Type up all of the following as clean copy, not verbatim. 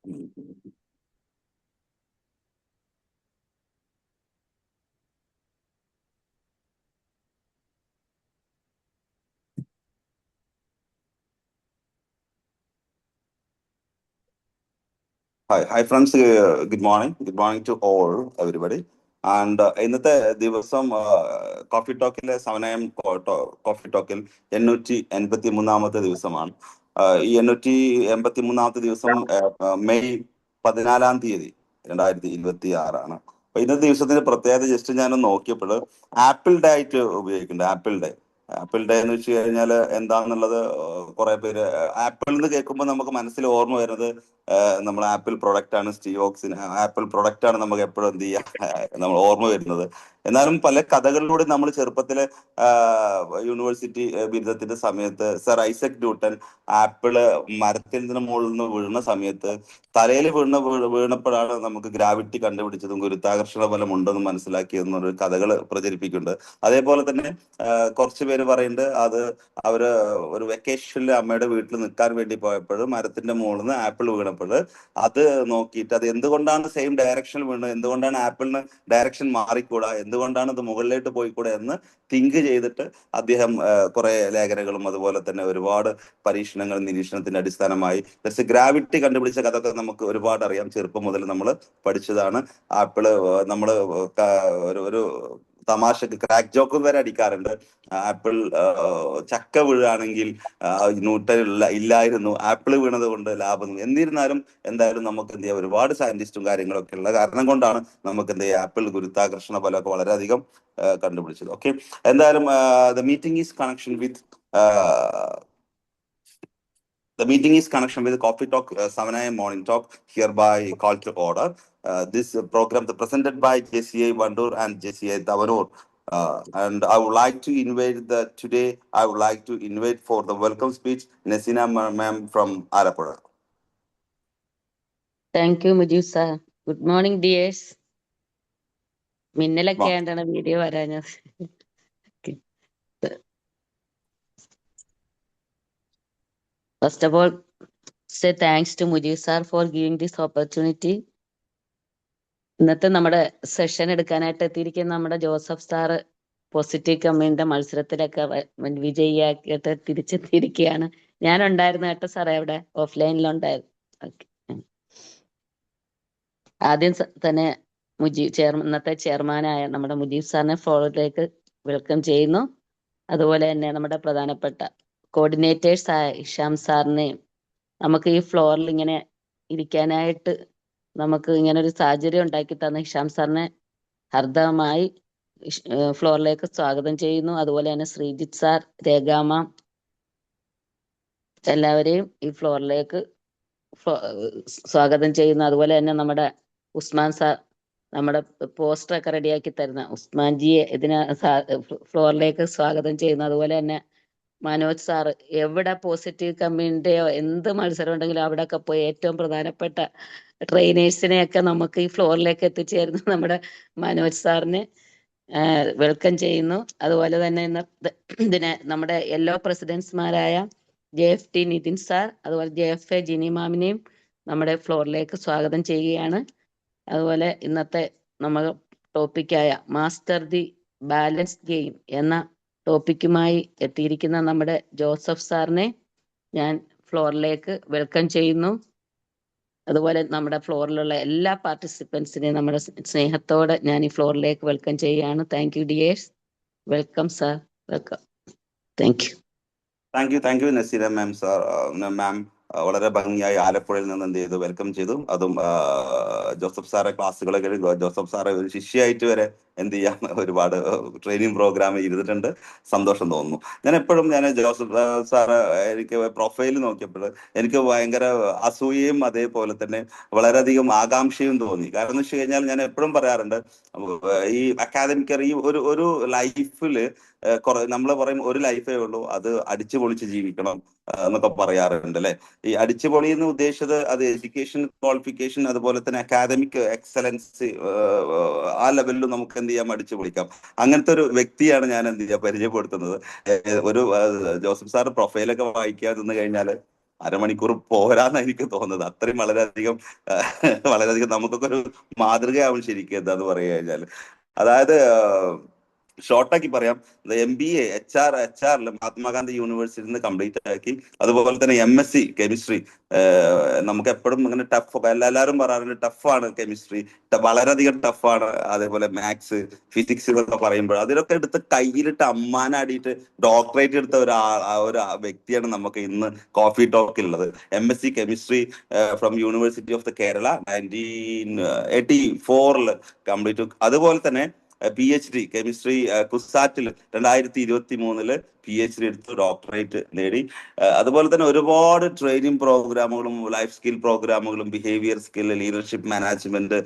Hi friends. Good morning. Good morning to all, everybody. And ഇന്നത്തെ ദിവസം coffee ടോക്കിലെ 7 AM coffee ടോക്കിൽ 883 ദിവസമാണ്. ഈ 883 ദിവസം മെയ് 14 2026 അപ്പൊ ഇന്നത്തെ ദിവസത്തിന്റെ പ്രത്യേകത ജസ്റ്റ് ഞാൻ നോക്കിയപ്പോൾ ആപ്പിൾ ഡേ ആയിട്ട് ഉപയോഗിക്കുന്നുണ്ട്. ആപ്പിൾ ഡേ എന്ന് വെച്ച് കഴിഞ്ഞാൽ എന്താണെന്നുള്ളത് കുറെ പേര് ആപ്പിൾ എന്ന് കേൾക്കുമ്പോൾ നമുക്ക് മനസ്സിൽ ഓർമ്മ വരുന്നത് നമ്മൾ ആപ്പിൾ പ്രൊഡക്റ്റ് ആണ്. സ്റ്റീവോക്സിന് ആപ്പിൾ പ്രൊഡക്റ്റ് ആണ് നമുക്ക് എപ്പോഴും എന്ത് ചെയ്യുക നമ്മൾ ഓർമ്മ വരുന്നത്. എന്നാലും പല കഥകളിലൂടെ നമ്മൾ ചെറുപ്പത്തില് യൂണിവേഴ്സിറ്റി ബിരുദത്തിന്റെ സമയത്ത് സർ ഐസക് ന്യൂട്ടൻ ആപ്പിള് മരത്തിൽ നിന്ന് മുകളിൽ നിന്ന് വീഴുന്ന സമയത്ത് തലയിൽ വീണപ്പോഴാണ് നമുക്ക് ഗ്രാവിറ്റി കണ്ടുപിടിച്ചതും ഗുരുത്വാകർഷണ ബലം ഉണ്ടെന്നും മനസ്സിലാക്കിയെന്നൊരു കഥകൾ പ്രചരിപ്പിക്കുന്നുണ്ട്. അതേപോലെ തന്നെ കുറച്ച് പേര് പറയുന്നുണ്ട് അത് അവര് ഒരു വെക്കേഷനിൽ അമ്മയുടെ വീട്ടിൽ നിൽക്കാൻ വേണ്ടി പോയപ്പോൾ മരത്തിന്റെ മുകളിൽ നിന്ന് ആപ്പിൾ വീണപ്പോൾ അത് നോക്കിയിട്ട് അത് എന്തുകൊണ്ടാണ് സെയിം ഡയറക്ഷനിൽ വീണത്, എന്തുകൊണ്ടാണ് ആപ്പിളിന് ഡയറക്ഷൻ മാറിക്കൂടാ, എന്തുകൊണ്ടാണ് ഇത് മുകളിലേക്ക് പോയിക്കൂടെ എന്ന് തിങ്ക് ചെയ്തിട്ട് അദ്ദേഹം കുറെ ലേഖനങ്ങളും അതുപോലെ തന്നെ ഒരുപാട് പരീക്ഷണങ്ങൾ നിരീക്ഷണത്തിന്റെ അടിസ്ഥാനമായി ഗ്രാവിറ്റി കണ്ടുപിടിച്ച കഥയൊക്കെ നമുക്ക് ഒരുപാട് അറിയാം. ചെറുപ്പം മുതൽ നമ്മൾ പഠിച്ചതാണ്. ആപ്പിള് നമ്മൾ ഒരു തമാശക്ക് ക്രാക്ക് ജോക്കും വരെ അടിക്കാറുണ്ട്. ആപ്പിൾ ചക്ക വീഴുകയാണെങ്കിൽ ന്യൂട്ടൻ ഇല്ലായിരുന്നു, ആപ്പിൾ വീണത് കൊണ്ട് ലാഭം. എന്നിരുന്നാലും എന്തായാലും നമുക്ക് എന്ത് ചെയ്യാം, ഒരുപാട് സയന്റിസ്റ്റും കാര്യങ്ങളൊക്കെ ഉള്ള കാരണം കൊണ്ടാണ് നമുക്ക് എന്ത് ചെയ്യാം ആപ്പിൾ ഗുരുത്വാകർഷണ ബലമൊക്കെ വളരെയധികം കണ്ടുപിടിച്ചത്. ഓക്കെ, എന്തായാലും the meeting is connection with The meeting is connection with Coffee Talk 7 AM morning talk, hereby called to order. This program is presented by JCA Vandoor and JCA Davanur. And I would like to invite I would like to invite for the welcome speech Nesina ma'am from Arapura. Thank you, Mujib sir. Good morning, dears. മിന്നലൊക്കെ ആയിട്ടാണ് video വരാഞ്ഞത്. First of all, say thanks to Mujib sir for giving this opportunity. ഇന്നത്തെ നമ്മുടെ session എടുക്കാനായിട്ട് എത്തിയിരിക്കുന്ന നമ്മുടെ Joseph sir positive കമ്മ്യൂണിന്റെ മത്സരത്തിലൊക്കെ വിജയിയാക്കിയിട്ട് തിരിച്ചെത്തിയിരിക്കുകയാണ്. ഞാൻ ഉണ്ടായിരുന്നു കേട്ടോ സാറേ, അവിടെ ഓഫ്ലൈനിലുണ്ടായിരുന്നു. ഓക്കെ, ആദ്യം തന്നെ ഇന്നത്തെ ചെയർമാനായ നമ്മുടെ മുജീബ് സാറിനെ ഫ്ലോറിലേക്ക് വെൽക്കം ചെയ്യുന്നു. അതുപോലെ തന്നെ നമ്മുടെ പ്രധാനപ്പെട്ട കോർഡിനേറ്റേഴ്സ് ആയ ഹിഷാം സാറിനെയും നമുക്ക് ഈ ഫ്ലോറിൽ ഇങ്ങനെ ഇരിക്കാനായിട്ട് നമുക്ക് ഇങ്ങനെ ഒരു സാഹചര്യം ഉണ്ടാക്കി തന്ന ഹിഷാം സാറിനെ ഹർദമായി ഫ്ലോറിലേക്ക് സ്വാഗതം ചെയ്യുന്നു. അതുപോലെ തന്നെ ശ്രീജിത്ത് സാർ, രേഖാമ, എല്ലാവരെയും ഈ ഫ്ലോറിലേക്ക് സ്വാഗതം ചെയ്യുന്നു. അതുപോലെ തന്നെ നമ്മുടെ ഉസ്മാൻ സാർ, നമ്മുടെ പോസ്റ്റർ ഒക്കെ റെഡിയാക്കി തരുന്ന ഉസ്മാൻജിയെ ഇതിന് ഫ്ലോറിലേക്ക് സ്വാഗതം ചെയ്യുന്നു. അതുപോലെ തന്നെ മനോജ് സാറ്, എവിടെ പോസിറ്റീവ് കമ്മ്യൂണിറ്റിയോ എന്ത് മത്സരം ഉണ്ടെങ്കിലും അവിടെയൊക്കെ പോയി ഏറ്റവും പ്രധാനപ്പെട്ട ട്രെയിനേഴ്സിനെയൊക്കെ നമുക്ക് ഈ ഫ്ലോറിലേക്ക് എത്തിച്ചേരുന്ന നമ്മുടെ മനോജ് സാറിനെ വെൽക്കം ചെയ്യുന്നു. അതുപോലെ തന്നെ ഇതിനെ നമ്മുടെ യെല്ലോ പ്രസിഡന്റ്സ്മാരായ JFT നിതിൻ സാർ, അതുപോലെ JFA ജിനി മാമിനെയും നമ്മുടെ ഫ്ലോറിലേക്ക് സ്വാഗതം ചെയ്യുകയാണ്. അതുപോലെ ഇന്നത്തെ നമ്മൾ ടോപ്പിക്കായ മാസ്റ്റർ ദി ബാലൻസ് ഗെയിം എന്ന ടോപ്പിക്കുമായി എത്തിയിരിക്കുന്ന നമ്മുടെ ജോസഫ് സാറിനെ ഞാൻ ഫ്ലോറിലേക്ക് വെൽക്കം ചെയ്യുന്നു. അതുപോലെ നമ്മുടെ ഫ്ലോറിലുള്ള എല്ലാ പാർട്ടിസിപ്പൻസിനെയും നമ്മുടെ സ്നേഹത്തോടെ ഞാൻ ഈ ഫ്ലോറിലേക്ക് വെൽക്കം ചെയ്യുകയാണ്. Thank you dears. Welcome sir, welcome. Thank you Nazeera ma'am sir. Ma'am വളരെ ഭംഗിയായി ആലപ്പുഴയിൽ നിന്ന് എന്ത് ചെയ്തു, വെൽക്കം ചെയ്തു. അതും ജോസഫ് സാറെ ക്ലാസ്സുകളൊക്കെ ജോസഫ് സാറെ ഒരു ശിഷ്യയായിട്ട് വരെ എന്ത് ചെയ്യാം ഒരുപാട് ട്രെയിനിങ് പ്രോഗ്രാം ഇരുന്നിട്ടുണ്ട്. സന്തോഷം തോന്നുന്നു. ഞാൻ ജോസഫ് സാറ് എനിക്ക് പ്രൊഫൈൽ നോക്കിയപ്പോൾ എനിക്ക് ഭയങ്കര അസൂയയും അതേപോലെ തന്നെ വളരെയധികം ആകാംക്ഷയും തോന്നി. കാരണം എന്ന് വെച്ച് കഴിഞ്ഞാൽ ഞാൻ എപ്പോഴും പറയാറുണ്ട്, ഈ അക്കാദമിക് ഈ ഒരു ലൈഫില് നമ്മൾ പറയും ഒരു ലൈഫേ ഉള്ളൂ, അത് അടിച്ചു പൊളിച്ച് ജീവിക്കണം എന്നൊക്കെ പറയാറുണ്ട് അല്ലെ. ഈ അടിച്ചു പൊളി എന്ന് ഉദ്ദേശിച്ചത് അത് എഡ്യൂക്കേഷൻ ക്വാളിഫിക്കേഷൻ അതുപോലെ തന്നെ അക്കാദമിക് എക്സലൻസ് ആ ലെവലിൽ നമുക്ക് എന്ത് ചെയ്യാം, അടിച്ചു പൊളിക്കാം. അങ്ങനത്തെ ഒരു വ്യക്തിയാണ് ഞാൻ എന്ത് ചെയ്യാം പരിചയപ്പെടുത്തുന്നത്. ഒരു ജോസഫ് സാർ പ്രൊഫൈലൊക്കെ വായിക്കാൻ നിന്ന് കഴിഞ്ഞാൽ അരമണിക്കൂർ പോരാന്ന് എനിക്ക് തോന്നുന്നത്. അത്രയും വളരെയധികം നമുക്കൊക്കെ ഒരു മാതൃകയാവും ശരിക്കും എന്താന്ന് പറഞ്ഞു കഴിഞ്ഞാൽ. അതായത് ഷോർട്ടാക്കി പറയാം, MBA എച്ച് ആറിൽ മഹാത്മാഗാന്ധി യൂണിവേഴ്സിറ്റിയിൽ നിന്ന് കംപ്ലീറ്റ് ആക്കി. അതുപോലെ തന്നെ MSc കെമിസ്ട്രി. നമുക്ക് എപ്പോഴും ഇങ്ങനെ എല്ലാവരും പറയാറുണ്ട് ടഫാണ് കെമിസ്ട്രി, വളരെയധികം ടഫാണ്. അതേപോലെ മാത്സ്, ഫിസിക്സ് എന്നൊക്കെ പറയുമ്പോൾ അതിലൊക്കെ എടുത്ത് കയ്യിലിട്ട് അമ്മാനാടിയിട്ട് ഡോക്ടറേറ്റ് എടുത്ത ഒരു വ്യക്തിയാണ് നമുക്ക് ഇന്ന് കോഫി ടോക്കിലുള്ളത്. MSc chemistry from university of the Kerala 1984 complete. അതുപോലെ തന്നെ PhD കെമിസ്ട്രി കുസാറ്റിൽ 2023 PhD എടുത്ത് ഡോക്ടറേറ്റ് നേടി. അതുപോലെ തന്നെ ഒരുപാട് ട്രെയിനിങ് പ്രോഗ്രാമുകളും ലൈഫ് സ്കിൽ പ്രോഗ്രാമുകളും behaviour skill, leadership management,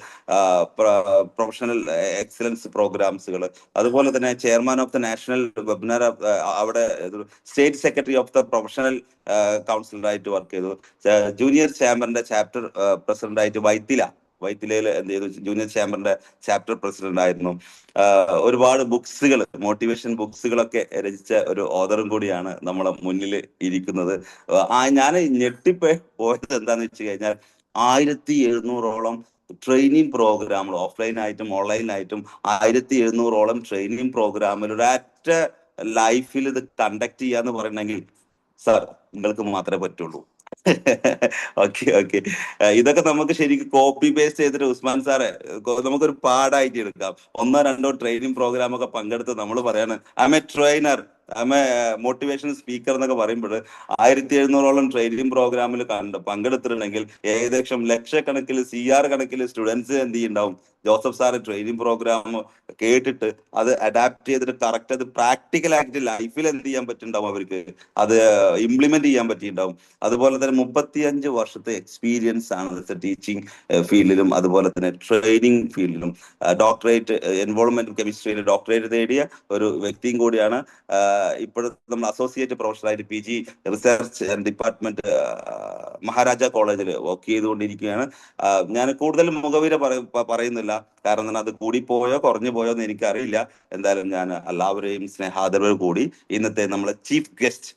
professional excellence പ്രോഗ്രാംസുകൾ. അതുപോലെ തന്നെ chairman of the national webinar, അവിടെ state secretary of the professional കൗൺസിലറായിട്ട് വർക്ക് ചെയ്തു. ജൂനിയർ ചാമ്പറിന്റെ ചാപ്റ്റർ പ്രസിഡന്റ് ആയിട്ട് വൈത്തിലയിൽ എന്ത് ചെയ്തു, ജൂനിയർ ചാമ്പറിന്റെ ചാപ്റ്റർ പ്രസിഡന്റ് ആയിരുന്നു. ഒരുപാട് ബുക്സുകൾ, മോട്ടിവേഷൻ ബുക്സുകളൊക്കെ രചിച്ച ഒരു ഓതറും കൂടിയാണ് നമ്മളെ മുന്നിൽ ഇരിക്കുന്നത്. ഞാൻ പോയത് എന്താന്ന് വെച്ച് കഴിഞ്ഞാൽ 1700ഓളം ട്രെയിനിങ് പ്രോഗ്രാമുകൾ ഓഫ്ലൈനായിട്ടും ഓൺലൈനായിട്ടും 1700ഓളം ട്രെയിനിങ് പ്രോഗ്രാമിൽ ഒരൊറ്റ ലൈഫിൽ ഇത് കണ്ടക്ട് ചെയ്യാന്ന് പറയണമെങ്കിൽ സാർ നിങ്ങൾക്ക് മാത്രമേ പറ്റുള്ളൂ. ഓക്കെ. ഇതൊക്കെ നമുക്ക് ശരിക്കും കോപ്പി പേസ്റ്റ് ചെയ്തിട്ട് ഉസ്മാൻ സാറെ നമുക്കൊരു പാടായിട്ട് എടുക്കാം. 1-2 ട്രെയിനിങ് പ്രോഗ്രാം ഒക്കെ പങ്കെടുത്ത് നമ്മൾ പറയാണ് I M A trainer, I M A motivation speaker എന്നൊക്കെ പറയുമ്പോൾ 1700ഓളം ട്രെയിനിങ് പ്രോഗ്രാമിൽ പങ്കെടുത്തിട്ടുണ്ടെങ്കിൽ ഏകദേശം ലക്ഷക്കണക്കിൽ CR കണക്കിൽ സ്റ്റുഡൻസ് എന്ത് ചെയ്യുന്നുണ്ടാവും, ജോസഫ് സാറ് ട്രെയിനിങ് പ്രോഗ്രാം കേട്ടിട്ട് അത് അഡാപ്റ്റ് ചെയ്തിട്ട് കറക്റ്റ് അത് പ്രാക്ടിക്കൽ ആയിട്ട് ലൈഫിൽ എന്ത് ചെയ്യാൻ പറ്റുന്നുണ്ടാവും, അവർക്ക് അത് ഇംപ്ലിമെന്റ് ചെയ്യാൻ പറ്റിയിട്ടുണ്ടാവും. അതുപോലെ തന്നെ 35 വർഷത്തെ എക്സ്പീരിയൻസ് ആണ് ടീച്ചിങ് ഫീൽഡിലും അതുപോലെ തന്നെ ട്രെയിനിങ് ഫീൽഡിലും. ഡോക്ടറേറ്റ് എൻവോൾവ്മെന്റ് കെമിസ്ട്രിയിൽ ഡോക്ടറേറ്റ് നേടിയ ഒരു വ്യക്തിയും കൂടിയാണ്. ഇപ്പോഴത്തെ നമ്മൾ അസോസിയേറ്റ് പ്രൊഫസറായിട്ട് PG റിസർച്ച് ഡിപ്പാർട്ട്മെന്റ് മഹാരാജ കോളേജിൽ വർക്ക് ചെയ്തുകൊണ്ടിരിക്കുകയാണ്. ഞാൻ കൂടുതൽ മുഖവിര പറയുന്നില്ല, കാരണം അത് കൂടിപ്പോയോ കുറഞ്ഞു പോയോ എന്ന് എനിക്കറിയില്ല. എന്തായാലും ഞാൻ എല്ലാവരെയും സ്നേഹാദരവ് കൂടി ഇന്നത്തെ നമ്മളെ chief guest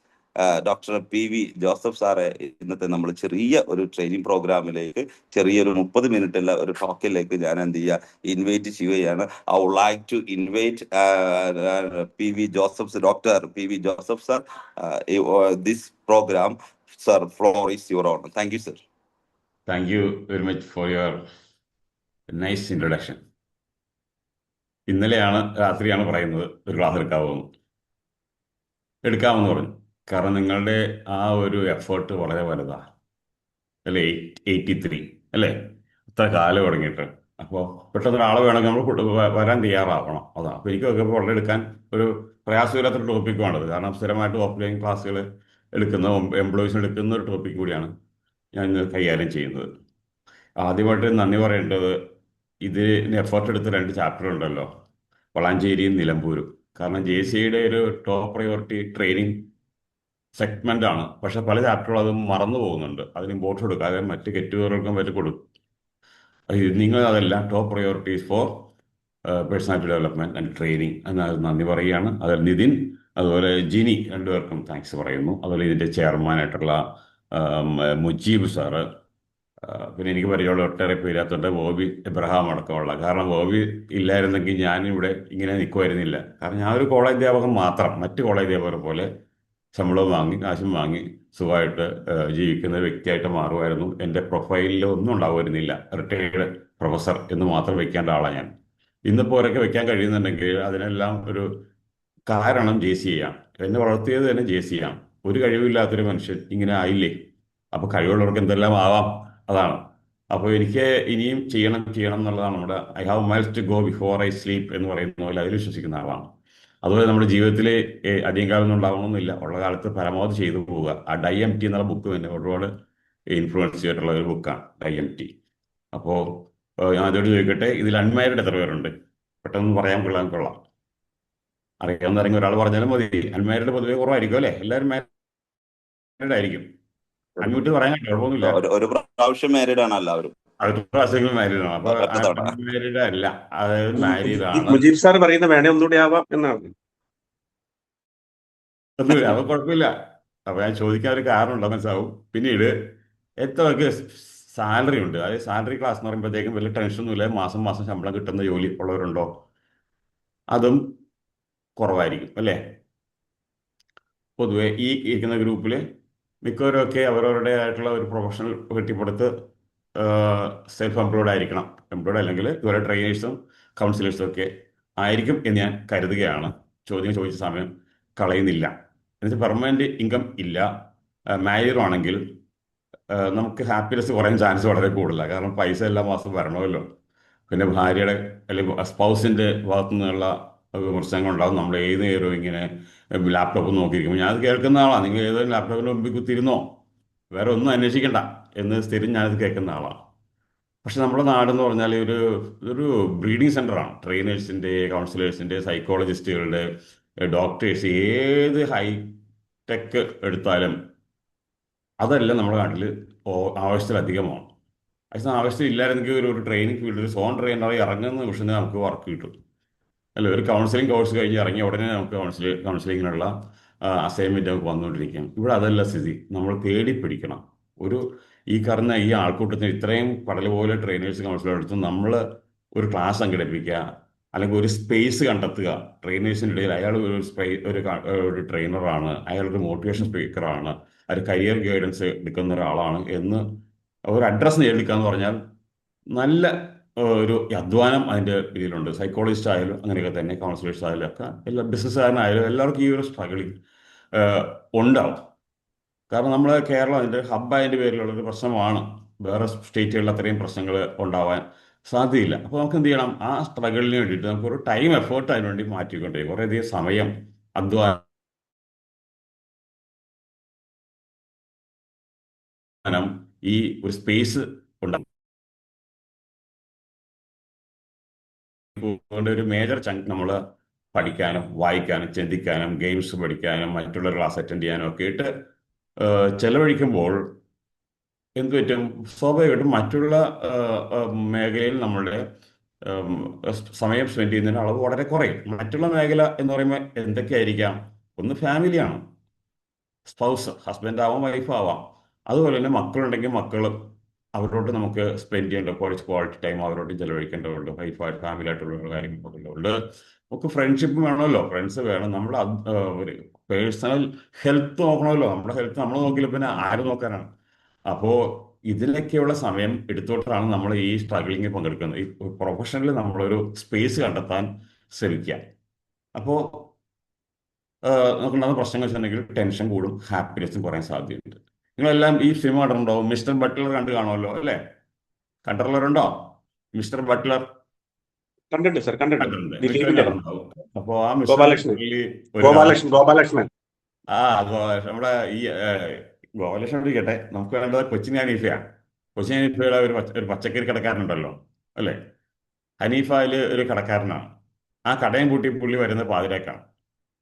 doctor PV Joseph സാറെ ഇന്നത്തെ നമ്മൾ ചെറിയ ഒരു ട്രെയിനിങ് പ്രോഗ്രാമിലേക്ക് ചെറിയൊരു 30 മിനിറ്റുള്ള ഒരു ടോക്കിലേക്ക് ഞാൻ എന്ത് ചെയ്യുക, ഇൻവൈറ്റ് ചെയ്യുകയാണ്. I would like to invite doctor PV Joseph sir this programme. Sir, floor is your own. Thank you sir. Thank you very much for your nice introduction. ഇന്നലെയാണ് രാത്രിയാണ് പറയുന്നത് ഒരു ക്ലാസ് എടുക്കാമെന്ന് പറഞ്ഞു. കാരണം നിങ്ങളുടെ ആ ഒരു എഫേർട്ട് വളരെ വലുതാണ് അല്ലേ. 83 അല്ലേ, ഇത്ര കാലം തുടങ്ങിയിട്ട്. അപ്പോൾ പെട്ടെന്ന് ഒരാളെ വേണമെങ്കിൽ നമ്മൾ വരാൻ തയ്യാറാവണം. അതാണ്. അപ്പോൾ എനിക്കൊക്കെ വളരെ എടുക്കാൻ ഒരു പ്രയാസമില്ലാത്തൊരു ടോപ്പിക്കുമാണത്. കാരണം സ്ഥിരമായിട്ട് ഓഫ്ലൈൻ ക്ലാസ്സുകൾ എടുക്കുന്ന എംപ്ലോയീസിന് എടുക്കുന്ന ഒരു ടോപ്പിക് കൂടിയാണ് ഞാൻ ഇന്ന് കൈകാര്യം ചെയ്യുന്നത്. ആദ്യമായിട്ട് നന്ദി പറയേണ്ടത്, ഇതിന് എഫേർട്ട് എടുത്ത 2 ചാപ്റ്റർ ഉണ്ടല്ലോ, വളാഞ്ചേരിയും നിലമ്പൂരും. കാരണം JCയുടെ ഒരു ടോപ്പ് പ്രയോറിറ്റി ട്രെയിനിങ് സെഗ്മെന്റ് ആണ്. പക്ഷെ പല ചാപ്റ്ററുകളും അത് മറന്നു പോകുന്നുണ്ട്. അതിന് ഇമ്പോർട്ടൻസ് കൊടുക്കാതെ മറ്റ് കെറ്റുകൾക്കും പറ്റി കൊടുക്കും. നിങ്ങൾ അതെല്ലാം top priorities for personality development and training എന്ന് നന്ദി പറയുകയാണ്. അതിൽ നിതിൻ അതുപോലെ ജിനി 2 പേർക്കും താങ്ക്സ് പറയുന്നു. അതുപോലെ ഇതിൻ്റെ ചെയർമാനായിട്ടുള്ള മുജീബ് സാറ്, പിന്നെ എനിക്ക് പരിചയമുള്ള ഒട്ടേറെ പേരാത്തുണ്ട്, ബോബി എബ്രഹാം അടക്കമുള്ള. കാരണം ബോബി ഇല്ലായിരുന്നെങ്കിൽ ഞാനിവിടെ ഇങ്ങനെ നിൽക്കുമായിരുന്നില്ല. കാരണം ഞാനൊരു കോളേജ് അധ്യാപകൻ മാത്രം, മറ്റ് കോളേജ് അധ്യാപകരെ പോലെ ശമ്പളവും വാങ്ങി കാശും വാങ്ങി സുഖമായിട്ട് ജീവിക്കുന്ന ഒരു വ്യക്തിയായിട്ട് മാറുമായിരുന്നു. എൻ്റെ പ്രൊഫൈലിൽ ഒന്നും ഉണ്ടാവുമായിരുന്നില്ല. റിട്ടയർഡ് പ്രൊഫസർ എന്ന് മാത്രം വെക്കേണ്ട ആളാണ് ഞാൻ. ഇന്നിപ്പോൾ അവരൊക്കെ വെക്കാൻ കഴിയുന്നുണ്ടെങ്കിൽ അതിനെല്ലാം ഒരു കാരണം JCയാണ്. എന്നെ വളർത്തിയത് തന്നെ JCയാണ്. ഒരു കഴിവില്ലാത്തൊരു മനുഷ്യൻ ഇങ്ങനെ ആയില്ലേ. അപ്പോൾ കഴിവുള്ളവർക്ക് എന്തെല്ലാം ആവാം, അതാണ്. അപ്പോൾ എനിക്ക് ഇനിയും ചെയ്യണം എന്നുള്ളതാണ് നമ്മുടെ I have miles to go before I sleep എന്ന് പറയുന്ന പോലെ അതിൽ വിശ്വസിക്കുന്ന ആളാണ്. അതുപോലെ നമ്മുടെ ജീവിതത്തിൽ അധികം കാലമൊന്നും ഉണ്ടാവണമെന്നില്ല, ഉള്ള കാലത്ത് പരമാവധി ചെയ്തു പോവുക. ആ DIMT എന്നുള്ള ബുക്ക് തന്നെ ഒരുപാട് ഇൻഫ്ലുവൻസ് ചെയ്തിട്ടുള്ള ഒരു ബുക്കാണ് DIMT. അപ്പോൾ ഞാൻ അതോട് ചോദിക്കട്ടെ, ഇതിൽ അൺമാരീഡ് എത്ര പേരുണ്ട്? പെട്ടെന്ന് പറയാൻ കൊള്ളാം. അറിയാവുന്ന ഒരാൾ പറഞ്ഞാലും മതി. അൺമാരീഡ് പൊതുവെ കുറവായിരിക്കും അല്ലേ? എല്ലാവരും മാരീഡ് ആയിരിക്കും. അൺമ്യൂട്ട് പറയാൻ കുഴപ്പമൊന്നുമില്ല. ഒരു പ്രാവശ്യം മാരീഡ് ആണ് എല്ലാവരും. അടുത്ത പ്രാവശ്യം മാരീഡ് ആണ്. അപ്പൊ അൺമാരീഡ് അല്ല, അതായത് മാരീഡ് ആണ്. മുജീബ് സാർ പറയുന്ന വേണേ ഒന്നുകൂടി ആവാം എന്നാണ്. ഒന്നുമില്ല, അപ്പൊ കുഴപ്പമില്ല. അപ്പോൾ ഞാൻ ചോദിക്കാൻ ഒരു കാരണം ഉണ്ടോ മനസ്സിലാവും. പിന്നീട് എത്രയൊക്കെ സാലറി ഉണ്ട്, അതായത് സാലറി ക്ലാസ് എന്ന് പറയുമ്പോഴത്തേക്കും വലിയ ടെൻഷനൊന്നുമില്ല, മാസം മാസം ശമ്പളം കിട്ടുന്ന ജോലി ഉള്ളവരുണ്ടോ, അതും കുറവായിരിക്കും അല്ലേ. പൊതുവെ ഈ ഇരിക്കുന്ന ഗ്രൂപ്പിൽ മിക്കവരൊക്കെ അവരവരുടേതായിട്ടുള്ള ഒരു പ്രൊഫഷണൽ കെട്ടിപ്പടുത്ത് സെൽഫ് എംപ്ലോയ്ഡ് ആയിരിക്കണം. എംപ്ലോയ്ഡ് അല്ലെങ്കിൽ ഇതുപോലെ ട്രെയിനേഴ്സും കൗൺസിലേഴ്സും ഒക്കെ ആയിരിക്കും എന്ന് ഞാൻ കരുതുകയാണ്. ചോദ്യം ചോദിച്ച സമയം കളയുന്നില്ല. എന്നുവെച്ചാൽ പെർമനന്റ് ഇൻകം ഇല്ല. മാരീഡ് ആണെങ്കിൽ നമുക്ക് ഹാപ്പിനെസ് കുറയാൻ ചാൻസ് വളരെ കൂടുതലാണ്. കാരണം പൈസ എല്ലാ മാസവും വരണമല്ലോ. പിന്നെ ഭാര്യയുടെ അല്ലെങ്കിൽ സ്പൗസിൻ്റെ ഭാഗത്തു നിന്നുള്ള വിമർശനങ്ങളുണ്ടാകും. നമ്മൾ ഏത് നേരവും ഇങ്ങനെ ലാപ്ടോപ്പ് നോക്കിയിരിക്കും. ഞാനത് കേൾക്കുന്ന ആളാണ്. നിങ്ങൾ ഏതെങ്കിലും ലാപ്ടോപ്പിന് മുമ്പിൽ കുത്തിയിരുന്നോ, വേറെ ഒന്നും അന്വേഷിക്കണ്ട എന്ന് സ്ഥിരം ഞാനത് കേൾക്കുന്ന ആളാണ്. പക്ഷെ നമ്മുടെ നാടെന്ന് പറഞ്ഞാൽ ഒരു ബ്രീഡിംഗ് സെൻ്ററാണ്. ട്രെയിനേഴ്സിൻ്റെ, കൗൺസിലേഴ്സിൻ്റെ, സൈക്കോളജിസ്റ്റുകളുടെ, ഡോക്ടേഴ്സ്, ഏത് ഹൈടെക് എടുത്താലും അതെല്ലാം നമ്മുടെ നാട്ടിൽ ആവശ്യത്തിലധികമാണ്. ആവശ്യത്തിൽ ഇല്ലായിരുന്നെങ്കിൽ ഒരു ട്രെയിനിങ് ഫീൽഡിൽ സോൺ ട്രെയിനറായി ഇറങ്ങുന്ന നിമിഷം നമുക്ക് വർക്ക് കിട്ടും അല്ല. ഒരു കൗൺസിലിംഗ് കോഴ്സ് കഴിഞ്ഞ് ഇറങ്ങിയ ഉടനെ നമുക്ക് കൗൺസിലിങ്ങിനുള്ള അസൈൻമെൻറ്റ് നമുക്ക് വന്നുകൊണ്ടിരിക്കും. ഇവിടെ അതല്ല സ്ഥിതി. നമ്മൾ തേടി പിടിക്കണം. ഈ ആൾക്കൂട്ടത്തിന് ഇത്രയും കടൽ പോലെ ട്രെയിനേഴ്സ് കൗൺസിലർ എടുത്ത് നമ്മൾ ഒരു ക്ലാസ് സംഘടിപ്പിക്കുക, അല്ലെങ്കിൽ ഒരു സ്പേസ് കണ്ടെത്തുക. ട്രെയിനേഴ്സിൻ്റെ ഇടയിൽ അയാൾ ഒരു ട്രെയിനറാണ്, അയാളൊരു മോട്ടിവേഷൻ സ്പീക്കറാണ്, ഒരു കരിയർ ഗൈഡൻസ് എടുക്കുന്ന ഒരാളാണ് എന്ന് ഒരു അഡ്രസ്സ് നേടിയെടുക്കുക എന്ന് പറഞ്ഞാൽ നല്ല ഒരു അധ്വാനം അതിൻ്റെ ഇതിലുണ്ട്. സൈക്കോളജിസ്റ്റ് ആയാലും അങ്ങനെയൊക്കെ തന്നെ, കൗൺസിലേഴ്സ് ആയാലും ഒക്കെ, എല്ലാ ബിസിനസ്സുകാരനായാലും എല്ലാവർക്കും ഈ ഒരു സ്ട്രഗിളിങ് ഉണ്ടാവും. കാരണം നമ്മൾ കേരളം അതിൻ്റെ ഹബ്ബായതിൻ്റെ പേരിലുള്ളൊരു പ്രശ്നമാണ്. വേറെ സ്റ്റേറ്റുകളിൽ അത്രയും പ്രശ്നങ്ങൾ ഉണ്ടാവാൻ സാധ്യതയില്ല. അപ്പോൾ നമുക്ക് എന്ത് ചെയ്യണം, ആ സ്ട്രഗിളിന് വേണ്ടിയിട്ട് നമുക്കൊരു ടൈം എഫേർട്ട് അതിനുവേണ്ടി മാറ്റിക്കൊണ്ടേ കുറേയധികം സമയം, അധ്വാനം, ഈ ഒരു സ്പേസ് ഉണ്ടാകും. ഒരു മേജർ ചങ്ക് നമ്മൾ പഠിക്കാനും വായിക്കാനും ചിന്തിക്കാനും ഗെയിംസ് പഠിക്കാനും മറ്റുള്ള ക്ലാസ് അറ്റൻഡ് ചെയ്യാനും ഒക്കെ ആയിട്ട് ചെലവഴിക്കുമ്പോൾ എന്ത് പറ്റും, സ്വാഭാവികമായിട്ടും മറ്റുള്ള മേഖലയിൽ നമ്മളുടെ സമയം സ്പെൻഡ് ചെയ്യുന്നതിന് അളവ് വളരെ കുറയും. മറ്റുള്ള മേഖല എന്ന് പറയുമ്പോൾ എന്തൊക്കെയായിരിക്കാം? ഒന്ന് ഫാമിലിയാണ്, സ്പൗസ്, ഹസ്ബൻഡ് ആവാം, വൈഫ് ആവാം. അതുപോലെ തന്നെ മക്കളുണ്ടെങ്കിൽ മക്കൾ, അവരോട് നമുക്ക് സ്പെൻഡ് ചെയ്യേണ്ട ക്വാളിറ്റി ടൈം അവരോട് ചെലവഴിക്കേണ്ടതുണ്ട്. വൈഫായിട്ട് ഫാമിലിയായിട്ടുള്ള കാര്യങ്ങളുണ്ട്. നമുക്ക് ഫ്രണ്ട്ഷിപ്പ് വേണമല്ലോ, ഫ്രണ്ട്സ് വേണം. നമ്മൾ ഒരു പേഴ്സണൽ ഹെൽത്ത് നോക്കണമല്ലോ. നമ്മുടെ ഹെൽത്ത് നമ്മൾ നോക്കില്ല പിന്നെ ആര് നോക്കാനാണ്? അപ്പോൾ ഇതിലൊക്കെയുള്ള സമയം എടുത്തോട്ടാണ് നമ്മൾ ഈ സ്ട്രഗിളിങ്ങിൽ പങ്കെടുക്കുന്നത്. ഈ പ്രൊഫഷണലിൽ നമ്മളൊരു സ്പേസ് കണ്ടെത്താൻ ശ്രമിക്കുക. അപ്പോൾ നമുക്കുണ്ടാകുന്ന പ്രശ്നങ്ങൾ വെച്ചിട്ടുണ്ടെങ്കിൽ ടെൻഷൻ കൂടും, ഹാപ്പിനെസ്സും കുറയാൻ സാധ്യതയുണ്ട്. നിങ്ങളെല്ലാം ഈ സിനിമ കണ്ടിട്ടുണ്ടോ? മിസ്റ്റർ ബട്ട്ലർ കണ്ടു കാണുമല്ലോ അല്ലേ? കണ്ടിട്ടുള്ളവരുണ്ടോ? മിസ്റ്റർ ബട്ട്ലർ കണ്ടിട്ടുണ്ട് സർ, കണ്ടിട്ടുണ്ട്. കണ്ടിട്ടുണ്ട്, ദിലീപിന്റെ കണ്ടിട്ടുണ്ടാവും. അപ്പോൾ ആ മിസ്റ്റർ ഗോപാലകൃഷ്ണൻ ബട്ട്ലറിൽ ഗോപാലകൃഷ്ണൻ നമ്മുടെ ഈ ഗോപാലകൃഷ്ണൻ ഇരിക്കട്ടെ, നമുക്ക് വേണ്ടത് കൊച്ചിൻ ഹനീഫയാണ്. കൊച്ചിൻ ഹനീഫയുടെ ഒരു പച്ചക്കറി കടക്കാരനുണ്ടല്ലോ അല്ലേ? ഹനീഫയിൽ ഒരു കടക്കാരനാണ്. ആ കടയും കൂട്ടി പുള്ളി വരുന്നത് പാതിരേക്കാണ്.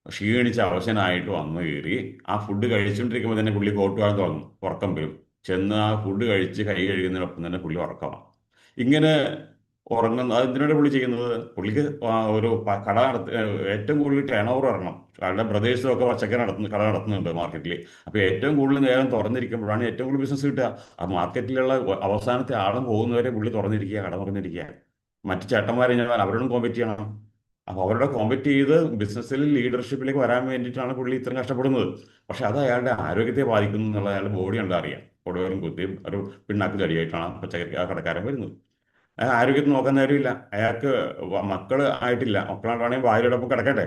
ക്ഷീണിച്ച് അവശനായിട്ട് വന്നു കയറി ആ ഫുഡ് കഴിച്ചുകൊണ്ടിരിക്കുമ്പോൾ തന്നെ പുള്ളി കോട്ടുവാൻ തുടങ്ങും, ഉറക്കം വരും. ചെന്ന് ആ ഫുഡ് കഴിച്ച് കൈ കഴുകുന്നതിനൊപ്പം തന്നെ പുള്ളി ഉറക്കമാണ്. ഇങ്ങനെ ഉറങ്ങുന്ന അതിനോട് പുള്ളി ചെയ്യുന്നത്, പുള്ളിക്ക് ഒരു കട ഏറ്റവും കൂടുതൽ ടേൺ ഓവർ ഇറങ്ങണം. കാരണം ബ്രദേഴ്സും ഒക്കെ പച്ചക്കറി കട നടത്തുന്നുണ്ട് മാർക്കറ്റിൽ. അപ്പോൾ ഏറ്റവും കൂടുതൽ നേരം തുറന്നിരിക്കുമ്പോഴാണ് ഏറ്റവും കൂടുതൽ ബിസിനസ് കിട്ടുക. ആ മാർക്കറ്റിലുള്ള അവസാനത്തെ ആളും പോകുന്നവരെ പുള്ളി തുറന്നിരിക്കുക, കട തുറന്നിരിക്കുക. മറ്റു ചേട്ടന്മാരെ ഞാൻ അവരോടും കോമ്പറ്റ് ചെയ്യണം. അപ്പോൾ അവരുടെ കോമ്പറ്റ് ചെയ്ത് ബിസിനസ്സിൽ ലീഡർഷിപ്പിലേക്ക് വരാൻ വേണ്ടിയിട്ടാണ് പുള്ളി ഇത്രയും കഷ്ടപ്പെടുന്നത്. പക്ഷെ അത് അയാളുടെ ആരോഗ്യത്തെ ബാധിക്കുന്നു എന്നുള്ള അയാളുടെ ബോഡി കണ്ടാൽ അറിയാം. കൊടുവരും കുത്തിയും ഒരു പിണ്ണാക്ക് തടിയായിട്ടാണ് പച്ചക്കറി ആ കടക്കാരൻ വരുന്നത്. ആരോഗ്യത്തിൽ നോക്കാൻ നേരമില്ല. അയാൾക്ക് മക്കൾ ആയിട്ടില്ല. മക്കളാണെങ്കിൽ ഭാര്യയോടൊപ്പം കിടക്കട്ടെ,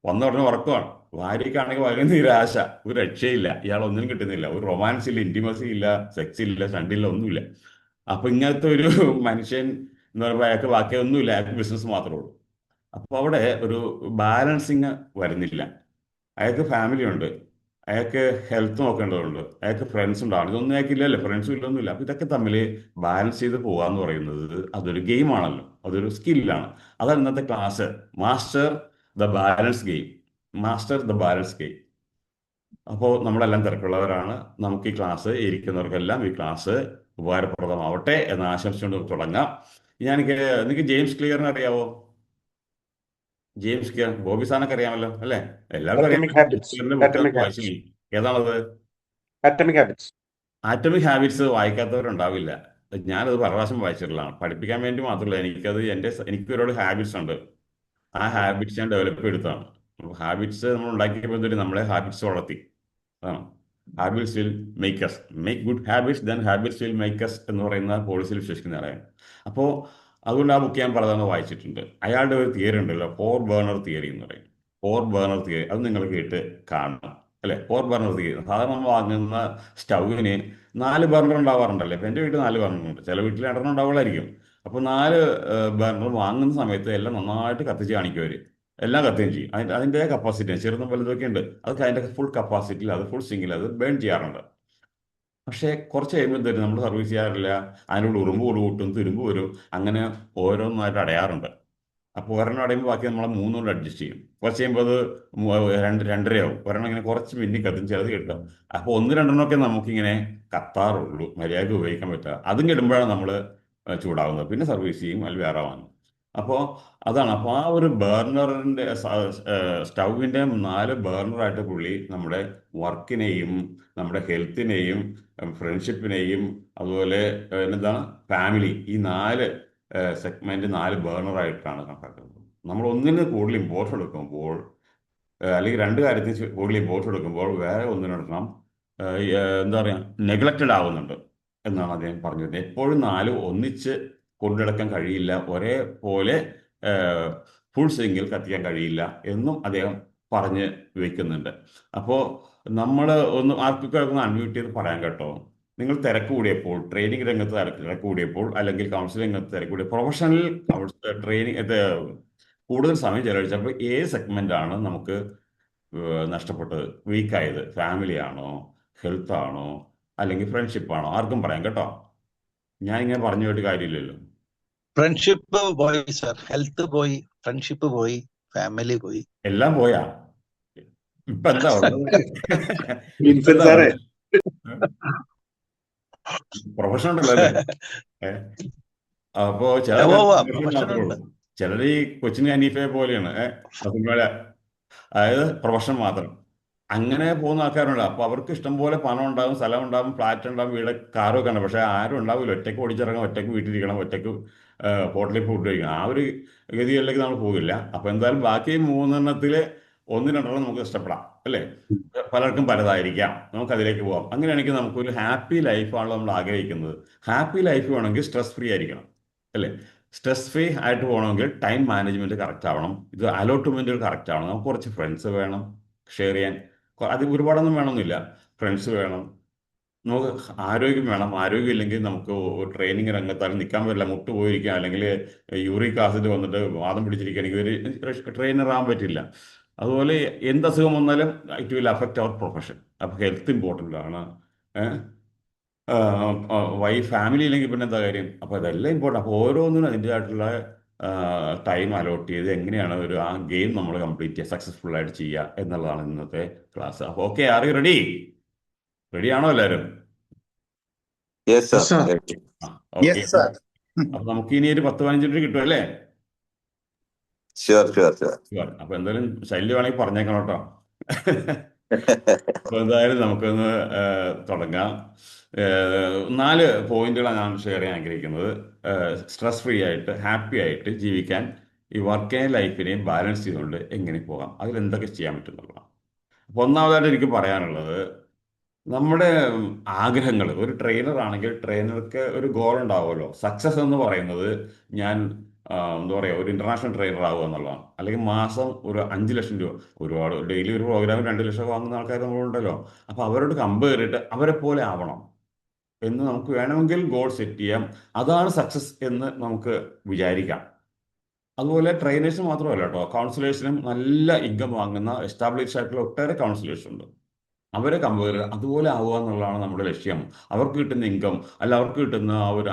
വന്ന ഉടനെ ഉറക്കമാണ്. ഭാര്യയ്ക്കാണെങ്കിൽ വളരെ നിരാശ, ഒരു രക്ഷയില്ല. ഇയാൾ ഒന്നിനും കിട്ടുന്നില്ല. ഒരു റൊമാൻസ് ഇല്ല, ഇൻറ്റിമസി ഇല്ല, സെക്സ് ഇല്ല, സ്റ്റണ്ടില്ല, ഒന്നുമില്ല. അപ്പൊ ഇങ്ങനത്തെ ഒരു മനുഷ്യൻ എന്ന് പറയുമ്പോൾ അയാൾക്ക് ബാക്കിയൊന്നുമില്ല, അയാൾക്ക് ബിസിനസ് മാത്രമേ ഉള്ളൂ. അപ്പോൾ അവിടെ ഒരു ബാലൻസിങ് വരുന്നില്ല. അയാൾക്ക് ഫാമിലി ഉണ്ട്, അയാൾക്ക് ഹെൽത്ത് നോക്കേണ്ടതുണ്ട്, അയാൾക്ക് ഫ്രണ്ട്സ് ഉണ്ടാവും. ഇതൊന്നും അയാൾക്ക് ഇല്ലല്ലോ, ഫ്രണ്ട്സും ഇല്ലൊന്നുമില്ല. അപ്പോൾ ഇതൊക്കെ തമ്മിൽ ബാലൻസ് ചെയ്ത് പോകുക എന്ന് പറയുന്നത് അതൊരു ഗെയിമാണല്ലോ, അതൊരു സ്കില്ലാണ്. അതാണ് ഇന്നത്തെ class. Master the balance game, master the balance game. അപ്പോൾ നമ്മളെല്ലാം തിരക്കുള്ളവരാണ്. നമുക്ക് ഈ ക്ലാസ് ഇരിക്കുന്നവർക്കെല്ലാം ഈ ക്ലാസ് ഉപകാരപ്രദമാവട്ടെ എന്ന് ആശംസിച്ചുകൊണ്ട് തുടങ്ങാം. നിങ്ങൾക്ക് ജെയിംസ് ക്ലിയറിനെ അറിയാവോ? ജെയിംസ് ക്ലിയർ, ബോബി സാറിനൊക്കെ അറിയാമല്ലോ അല്ലേ? എല്ലാവർക്കും അറിയാം. Atomic Habits. ക്ലിയറിന്റെ ബുക്ക് Atomic വായിച്ചു. Habits. ഏതാണത്? Atomic habits. ആറ്റമിക് ഹാബിറ്റ്സ് വായിക്കാത്തവരുണ്ടാവില്ല. ഞാനത് പല പ്രാവശ്യം വായിച്ചിട്ടുള്ളതാണ്. പഠിപ്പിക്കാൻ വേണ്ടി മാത്രമല്ല, എനിക്ക് ഒരുപാട് ഹാബിറ്റ്സ് ഉണ്ട്. ആ ഹാബിറ്റ്സ് ഞാൻ ഡെവലപ്പ് എടുത്താണ്. ഹാബിറ്റ്സ് നമ്മൾ ഉണ്ടാക്കിയപ്പോൾ നമ്മളെ ഹാബിറ്റ്സ് വളർത്തി. Habits will make us, make good habits, then habits will make us എന്ന് പറയുന്ന പോളിസിയിൽ വിശ്വസിക്കുന്ന ആളാണ്. അപ്പോൾ അതുകൊണ്ട് ആ ബുക്ക് ഞാൻ പലതവണ വായിച്ചിട്ടുണ്ട്. അയാളുടെ ഒരു തിയറി ഉണ്ടല്ലോ, 4 ബർണർ തിയറി എന്ന് പറയും. 4 ബർണർ തിയറി, അത് നിങ്ങൾ കേട്ട് കാണണം അല്ലേ? 4 ബർണർ തിയറി, സാധാരണ നമ്മൾ വാങ്ങുന്ന സ്റ്റൗവിന് 4 ബർണർ ഉണ്ടാവാറുണ്ടല്ലേ? ഇപ്പം എൻ്റെ വീട്ടിൽ 4 ബർണർ ഉണ്ട്, ചില വീട്ടിൽ 2 ഉണ്ടാവുള്ളായിരിക്കും. അപ്പോൾ 4 ബർണർ വാങ്ങുന്ന സമയത്ത് എല്ലാം നന്നായിട്ട് കത്തിച്ച് കാണിക്കും അവർ. എല്ലാം കത്തുകയും ചെയ്യും. അതിൻ്റെ കപ്പാസിറ്റി ചെറുതും വലുതൊക്കെ ഉണ്ട്. അതൊക്കെ അതിൻ്റെ ഫുൾ കപ്പാസിറ്റിയിൽ, അത് ഫുൾ സിംഗിൽ അത് ബേൺ ചെയ്യാറുണ്ട്. പക്ഷേ കുറച്ച് കഴിയുമ്പോൾ തരും, നമ്മൾ സർവീസ് ചെയ്യാറില്ല. അതിനോട് ഉറുമ്പ് കൂട്ടും, തുരുമ്പ് വരും, അങ്ങനെ ഓരോന്നായിട്ട് അടയാറുണ്ട്. അപ്പോൾ ഒരെണ്ണം അടയുമ്പോൾ ബാക്കി നമ്മളെ 3 കൊണ്ട് അഡ്ജസ്റ്റ് ചെയ്യും. കുറച്ച് കഴിയുമ്പോൾ അത് 2.5 ഒരെണ്ണം ഇങ്ങനെ കുറച്ച് മിന്നി കത്തും, ചിലത് കിട്ടും. അപ്പോൾ 1-2 നമുക്കിങ്ങനെ കത്താറുള്ളൂ, മര്യാദയ്ക്ക് ഉപയോഗിക്കാൻ പറ്റുക. അതും കിടുമ്പോഴാണ് നമ്മൾ ചൂടാവുന്നത്. പിന്നെ സർവീസ് ചെയ്യും, അതിൽ വേറെ വാങ്ങും. അപ്പോൾ അതാണ്. അപ്പോൾ ആ ഒരു ബർണറിൻ്റെ സ്റ്റൗവിൻ്റെ 4 ബർണറായിട്ട് പുള്ളി നമ്മുടെ വർക്കിനെയും നമ്മുടെ ഹെൽത്തിനെയും ഫ്രണ്ട്ഷിപ്പിനെയും അതുപോലെ എന്താണ് ഫാമിലി, ഈ 4 സെഗ്മെന്റ് 4 ബർണറായിട്ടാണ് കണക്കാക്കുന്നത്. നമ്മൾ ഒന്നിന് കൂടുതൽ ഇമ്പോർട്ടൻസ് എടുക്കുമ്പോൾ, അല്ലെങ്കിൽ 2 കാര്യത്തിന് കൂടുതൽ ഇമ്പോർട്ടൻസ് എടുക്കുമ്പോൾ വേറെ ഒന്നിനെടുക്കണം എന്താ പറയുക, നെഗ്ലക്റ്റഡ് ആവുന്നുണ്ട് എന്നാണ് അദ്ദേഹം പറഞ്ഞത്. എപ്പോഴും 4 ഒന്നിച്ച് കൊണ്ടുനടക്കാൻ കഴിയില്ല, ഒരേപോലെ ഫുൾ സ്വിങ്ങിൽ കത്തിക്കാൻ കഴിയില്ല എന്നും അദ്ദേഹം പറഞ്ഞ് വെക്കുന്നുണ്ട്. അപ്പോൾ നമ്മൾ ആർക്കൊക്കെ അൺമ്യൂട്ട് ചെയ്ത് പറയാൻ കേട്ടോ. നിങ്ങൾ തിരക്ക് കൂടിയപ്പോൾ, ട്രെയിനിങ് രംഗത്ത് തിരക്ക് കൂടിയപ്പോൾ, അല്ലെങ്കിൽ കൗൺസിലിംഗ് രംഗത്ത് തിരക്ക് കൂടിയ പ്രൊഫഷണൽ ട്രെയിനിങ് കൂടുതൽ സമയം ചെലവഴിച്ചപ്പോൾ ഏത് സെഗ്മെന്റ് ആണ് നമുക്ക് നഷ്ടപ്പെട്ടത്, വീക്കായത്? ഫാമിലി ആണോ, ഹെൽത്ത് ആണോ, അല്ലെങ്കിൽ ഫ്രണ്ട്ഷിപ്പ് ആണോ? ആർക്കും പറയാം കേട്ടോ. ഞാൻ ഇങ്ങനെ പറഞ്ഞു പോയിട്ട് കാര്യമില്ലല്ലോ. ഫ്രണ്ട്ഷിപ്പ് പോയി സർ, ഹെൽത്ത് പോയി, ഫ്രണ്ട്ഷിപ്പ് പോയി, ഫാമിലി പോയി, എല്ലാം പോയാ? ഇപ്പൊ എന്താ ഉള്ളത്? വിൻസെന്റ് സാറേ, പ്രൊഫഷൻ ഉണ്ടല്ലോ അല്ലേ? അപ്പോ ചില മാത്രമേ ഉള്ളൂ. ചിലർ ഈ കൊച്ചിൻ ഹനീഫയെ പോലെയാണ്, അതായത് പ്രൊഫഷൻ മാത്രം. അങ്ങനെ പോകുന്ന ആൾക്കാരുണ്ട്. അപ്പൊ അവർക്ക് ഇഷ്ടംപോലെ പണം ഉണ്ടാകും, സ്ഥലം ഉണ്ടാകും, ഫ്ലാറ്റ് ഉണ്ടാകും, വീട്, കാറൊക്കെ ഉണ്ട്. പക്ഷെ ആരും ഉണ്ടാവില്ല. ഒറ്റയ്ക്ക് ഓടിച്ചിറങ്ങാം, ഒറ്റയ്ക്ക് വീട്ടിലിരിക്കണം, ഒറ്റയ്ക്ക് ഹോട്ടലിൽ ഫുഡ് കഴിക്കണം. ആ ഒരു ഗതികളിലേക്ക് നമ്മൾ പോകില്ല. അപ്പൊ എന്തായാലും ബാക്കി 3 1-2 നമുക്ക് ഇഷ്ടപ്പെടാം അല്ലേ? പലർക്കും പലതായിരിക്കാം, നമുക്ക് അതിലേക്ക് പോകാം. അങ്ങനെയാണെങ്കിൽ നമുക്കൊരു ഹാപ്പി ലൈഫാണ് നമ്മൾ ആഗ്രഹിക്കുന്നത്. ഹാപ്പി ലൈഫ് വേണമെങ്കിൽ സ്ട്രെസ് ഫ്രീ ആയിരിക്കണം അല്ലേ? സ്ട്രെസ് ഫ്രീ ആയിട്ട് പോകണമെങ്കിൽ ടൈം മാനേജ്മെന്റ് കറക്റ്റ് ആവണം, ഇത് അലോട്ട്മെന്റ് കറക്റ്റ് ആവണം. നമുക്ക് കുറച്ച് ഫ്രണ്ട്സ് വേണം ഷെയർ ചെയ്യാൻ. അത് ഒരുപാടൊന്നും വേണമെന്നില്ല, ഫ്രണ്ട്സ് വേണം. നമുക്ക് ആരോഗ്യം വേണം. ആരോഗ്യം ഇല്ലെങ്കിൽ നമുക്ക് ട്രെയിനിങ് രംഗത്താലും നിൽക്കാൻ പറ്റില്ല, മുട്ട് പോയിരിക്കുക, അല്ലെങ്കിൽ യൂറിക് ആസിഡ് വന്നിട്ട് വാദം പിടിച്ചിരിക്കുകയാണെങ്കിൽ ഒരു ട്രെയിനർ ആകാൻ പറ്റില്ല. അതുപോലെ എന്ത് അസുഖം വന്നാലും it will affect our profession. അപ്പോൾ ഹെൽത്ത് ഇമ്പോർട്ടൻ്റ് ആണ്. ഫാമിലി ഇല്ലെങ്കിൽ പിന്നെ എന്താ കാര്യം? അപ്പോൾ അതെല്ലാം ഇമ്പോർട്ടൻ്റ്. അപ്പോൾ ഓരോന്നിനും അതിൻ്റെതായിട്ടുള്ള ടൈം അലോട്ട് ചെയ്ത് എങ്ങനെയാണ് ആ ഗെയിം നമ്മൾ കംപ്ലീറ്റ് ചെയ്യുക, സക്സസ്ഫുൾ ആയിട്ട് ചെയ്യുക എന്നുള്ളതാണ് ഇന്നത്തെ ക്ലാസ്. അപ്പോൾ okay, are you ready? Ready ആണോ എല്ലാവരും? Yes sir. ഓക്കെ. അപ്പൊ നമുക്ക് ഇനി ഒരു 10-15 മിനിറ്റ് കിട്ടും അല്ലേ? Sure sure sure. അപ്പൊ എന്തായാലും ശല്യം വേണമെങ്കിൽ പറഞ്ഞേക്കണം കേട്ടോ. അപ്പൊ എന്തായാലും നമുക്കൊന്ന് തുടങ്ങാം. 4 പോയിന്റുകളാണ് ഞാൻ ഷെയർ ചെയ്യാൻ ആഗ്രഹിക്കുന്നത്. സ്ട്രെസ് ഫ്രീ ആയിട്ട് ഹാപ്പി ആയിട്ട് ജീവിക്കാൻ ഈ വർക്ക് ആൻഡ് ലൈഫിനെയും ബാലൻസ് ചെയ്തുകൊണ്ട് എങ്ങനെ പോകാം, അതിൽ എന്തൊക്കെ ചെയ്യാൻ പറ്റുന്നുള്ളതാണ്. അപ്പോൾ ഒന്നാമതായിട്ട് എനിക്ക് പറയാനുള്ളത്, നമ്മുടെ ആഗ്രഹങ്ങൾ, ഒരു ട്രെയിനർ ആണെങ്കിൽ ട്രെയിനർക്ക് ഒരു ഗോൾ ഉണ്ടാവുമല്ലോ. സക്സസ് എന്ന് പറയുന്നത് ഞാൻ എന്താ പറയുക, ഒരു ഇന്റർനാഷണൽ ട്രെയിനർ ആവുക എന്നുള്ളതാണ്. അല്ലെങ്കിൽ മാസം ഒരു 5 ലക്ഷം രൂപ, ഒരുപാട് ഡെയിലി ഒരു പ്രോഗ്രാമിൽ 2 ലക്ഷം വാങ്ങുന്ന ആൾക്കാർ നമ്മളുണ്ടല്ലോ. അപ്പോൾ അവരോട് കമ്പയർ ചെയ്തിട്ട് അവരെ പോലെ ആവണം എന്ന് നമുക്ക് വേണമെങ്കിൽ ഗോൾ സെറ്റ് ചെയ്യാം. അതാണ് സക്സസ് എന്ന് നമുക്ക് വിചാരിക്കാം. അതുപോലെ ട്രെയിനേഴ്സ് മാത്രമല്ല കേട്ടോ, കൗൺസിലേഴ്സിനും നല്ല ഇൻകം വാങ്ങുന്ന എസ്റ്റാബ്ലിഷ് ആയിട്ടുള്ള ഒട്ടേറെ കൗൺസിലേഴ്സ് ഉണ്ട്. അവരെ കമ്പയർ അതുപോലെ ആവുക എന്നുള്ളതാണ് നമ്മുടെ ലക്ഷ്യം. അവർക്ക് കിട്ടുന്ന ഇൻകം അല്ല അവർക്ക് കിട്ടുന്ന ആ ഒരു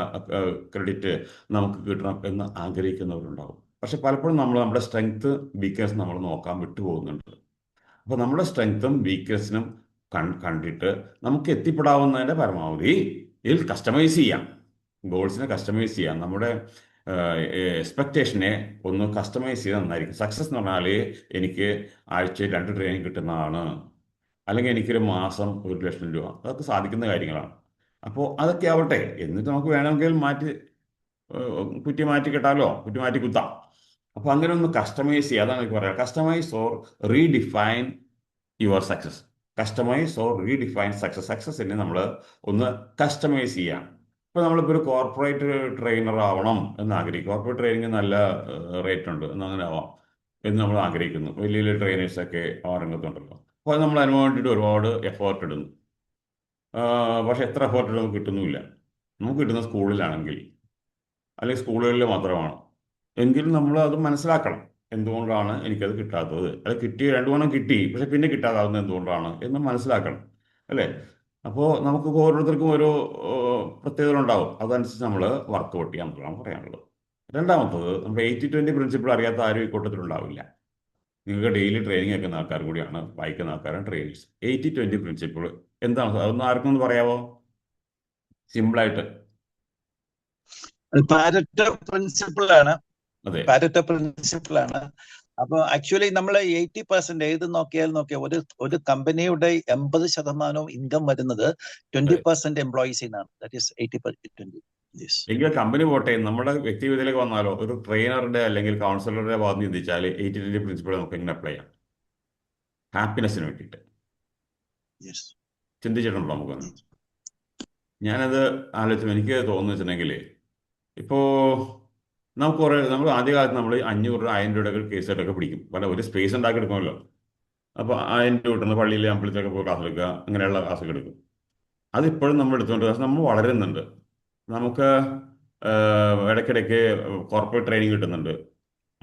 ക്രെഡിറ്റ് നമുക്ക് കിട്ടണം എന്ന് ആഗ്രഹിക്കുന്നവരുണ്ടാവും. പക്ഷെ പലപ്പോഴും നമ്മൾ നമ്മുടെ സ്ട്രെങ്ത് വീക്ക്നെസ് നമ്മൾ നോക്കാൻ വിട്ടുപോകുന്നുണ്ട്. അപ്പോൾ നമ്മുടെ സ്ട്രെങ്ത്തും വീക്ക്നെസ്സിനും കണ്ടിട്ട് നമുക്ക് എത്തിപ്പെടാവുന്നതിൻ്റെ പരമാവധി ഇതിൽ കസ്റ്റമൈസ് ചെയ്യാം, ഗോൾസിനെ കസ്റ്റമൈസ് ചെയ്യാം. നമ്മുടെ എക്സ്പെക്റ്റേഷനെ ഒന്ന് കസ്റ്റമൈസ് ചെയ്ത് നന്നായിരിക്കും. സക്സസ് എന്ന് പറഞ്ഞാൽ എനിക്ക് ആഴ്ചയിൽ 2 ട്രെയിനിങ് കിട്ടുന്നതാണ്, അല്ലെങ്കിൽ എനിക്കൊരു മാസം 1 ലക്ഷം രൂപ, അതൊക്കെ സാധിക്കുന്ന കാര്യങ്ങളാണ്. അപ്പോൾ അതൊക്കെ ആവട്ടെ, എന്നിട്ട് നമുക്ക് വേണമെങ്കിൽ കുറ്റി മാറ്റി കെട്ടാലോ, കുറ്റി മാറ്റി കുത്താം. അപ്പോൾ അങ്ങനെ ഒന്ന് കസ്റ്റമൈസ് ചെയ്യുക, അതാണ് എനിക്ക് പറയാം. Customise or redefine your success. Customise or redefine success. സക്സസിനെ നമ്മൾ ഒന്ന് കസ്റ്റമൈസ് ചെയ്യാം. ഇപ്പോൾ നമ്മളിപ്പോൾ ഒരു കോർപ്പറേറ്റ് ട്രെയിനർ ആവണം എന്ന് ആഗ്രഹിക്കും. കോർപ്പറേറ്റ് ട്രെയിനിങ് നല്ല റേറ്റ് ഉണ്ട്, എന്നങ്ങനെ ആവാം എന്ന് നമ്മൾ ആഗ്രഹിക്കുന്നു. വലിയ വലിയ ട്രെയിനേഴ്സൊക്കെ ആ രംഗത്തുണ്ടല്ലോ. അപ്പോൾ നമ്മൾ അതിന് വേണ്ടിയിട്ട് ഒരുപാട് എഫേർട്ട് ഇടുന്നു. പക്ഷെ എത്ര എഫേർട്ട് ഇടും നമുക്ക് കിട്ടുന്നുമില്ല. നമുക്ക് കിട്ടുന്ന സ്കൂളിലാണെങ്കിൽ, അല്ലെങ്കിൽ സ്കൂളുകളിൽ മാത്രമാണ് എങ്കിൽ നമ്മൾ അത് മനസ്സിലാക്കണം. എന്തുകൊണ്ടാണ് എനിക്കത് കിട്ടാത്തത്, അത് കിട്ടി 2 തവണ കിട്ടി, പക്ഷെ പിന്നെ കിട്ടാതാവുന്നത് എന്തുകൊണ്ടാണ് എന്ന് മനസ്സിലാക്കണം, അല്ലേ? അപ്പോൾ നമുക്ക് ഓരോരുത്തർക്കും ഓരോ പ്രത്യേകത ഉണ്ടാവും. അതനുസരിച്ച് നമ്മൾ വർക്കൗട്ട് ചെയ്യാൻ എന്നുള്ളതാണ് പറയാനുള്ളത്. രണ്ടാമത്തത്, നമ്മുടെ 80-20 പ്രിൻസിപ്പിൾ അറിയാത്ത ആരും ഈ കൂട്ടത്തിലുണ്ടാവില്ല. നിങ്ങൾക്ക് ഡെയിലി ട്രെയിനിങ് വെക്കുന്ന ആൾക്കാർ കൂടിയാണ്, വായിക്കുന്ന ആൾക്കാരാണ് ട്രെയിനേഴ്സ്. 80-20 പ്രിൻസിപ്പിൾ എന്താണ്? അതൊന്ന് ആർക്കും ഒന്ന് പറയാമോ, സിമ്പിളായിട്ട്? പാരറ്റോ പ്രിൻസിപ്പിൾ ആണ്. അതെ, പാരറ്റോ പ്രിൻസിപ്പിൾ ആണ്. അപ്പൊ ആക്ച്വലി നമ്മൾ 80% ഏത് നോക്കിയാൽ ഒരു കമ്പനിയുടെ 80% ഇൻകം വരുന്നത് 20% എംപ്ലോയീസിൽ നിന്നാണ്. That is 80%. എങ്കിൽ കമ്പനി പോട്ടെ, നമ്മുടെ വ്യക്തിഗതയിലേക്ക് വന്നാലോ, ഒരു ട്രെയിനറുടെ അല്ലെങ്കിൽ കൗൺസിലറുടെ ഭാഗത്ത് ചിന്തിച്ചാൽ 80-20 പ്രിൻസിപ്പിൾ നമുക്ക് എങ്ങനെ അപ്ലൈ ചെയ്യാം ഹാപ്പിനെസ്സിന് വേണ്ടിയിട്ട്? ചിന്തിച്ചിട്ടുണ്ടോ നമുക്കൊന്ന്? ഞാനത് ആലോചിച്ചു. എനിക്ക് തോന്നുന്നു വെച്ചിട്ടുണ്ടെങ്കിൽ, ഇപ്പോൾ നമ്മൾ ആദ്യകാലത്ത് നമ്മൾ 500-1000 രൂപയുടെ കേസായിട്ടൊക്കെ പിടിക്കും. ഒരു സ്പേസ് ഉണ്ടാക്കി എടുക്കുമല്ലോ. അപ്പോൾ 1000 രൂപ കിട്ടുന്ന പള്ളിയിൽ അമ്പലത്തിലൊക്കെ പോയി ക്ലാസ് എടുക്കുക, അങ്ങനെയുള്ള ക്ലാസ്സൊക്കെ എടുക്കും. അതിപ്പോഴും നമ്മൾ എടുത്തുകൊണ്ട് നമ്മൾ വളരുന്നുണ്ട്. നമുക്ക് ഇടയ്ക്കിടയ്ക്ക് കോർപ്പറേറ്റ് ട്രെയിനിങ് കിട്ടുന്നുണ്ട്,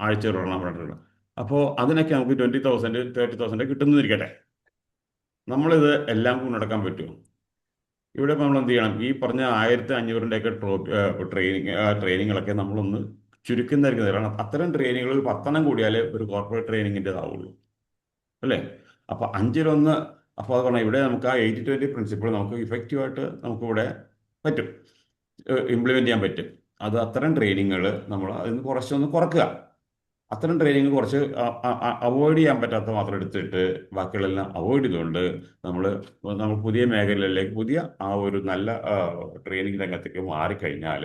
ആഴ്ച പറഞ്ഞിട്ടുണ്ട്. അപ്പോൾ അതിനൊക്കെ നമുക്ക് 20,000 30,000 കിട്ടുന്നതിരിക്കട്ടെ. നമ്മളിത് എല്ലാം കൊണ്ട് നടക്കാൻ പറ്റുമോ? ഇവിടെ നമ്മൾ എന്ത് ചെയ്യണം? ഈ പറഞ്ഞ 1500-ൻ്റെയൊക്കെ ട്രെയിനിങ്ങളൊക്കെ നമ്മളൊന്ന് ചുരുക്കുന്നതായിരിക്കും. കാരണം അത്തരം ട്രെയിനിങ്ങുകളിൽ 10 കൂടിയാലേ ഒരു കോർപ്പറേറ്റ് ട്രെയിനിങ്ങിൻ്റെതാവുള്ളൂ, അല്ലേ? അപ്പോൾ 5-1. അപ്പോൾ അത് പറഞ്ഞാൽ ഇവിടെ നമുക്ക് ആ 80-20 പ്രിൻസിപ്പിൾ നമുക്ക് ഇഫക്റ്റീവായിട്ട് നമുക്കിവിടെ പറ്റും, ഇംപ്ലിമെൻ്റ് ചെയ്യാൻ പറ്റും. അത് അത്തരം ട്രെയിനിങ്ങുകൾ നമ്മൾ അതിന് കുറച്ചൊന്ന് കുറക്കുക. അത്തരം ട്രെയിനിങ് കുറച്ച് അവോയ്ഡ് ചെയ്യാൻ പറ്റാത്ത മാത്രം എടുത്തിട്ട് ബാക്കികളെല്ലാം അവോയ്ഡ് ചെയ്തുകൊണ്ട് നമ്മൾ പുതിയ മേഖലകളിലേക്ക്, പുതിയ ആ ഒരു നല്ല ട്രെയിനിങ് രംഗത്തേക്ക് മാറിക്കഴിഞ്ഞാൽ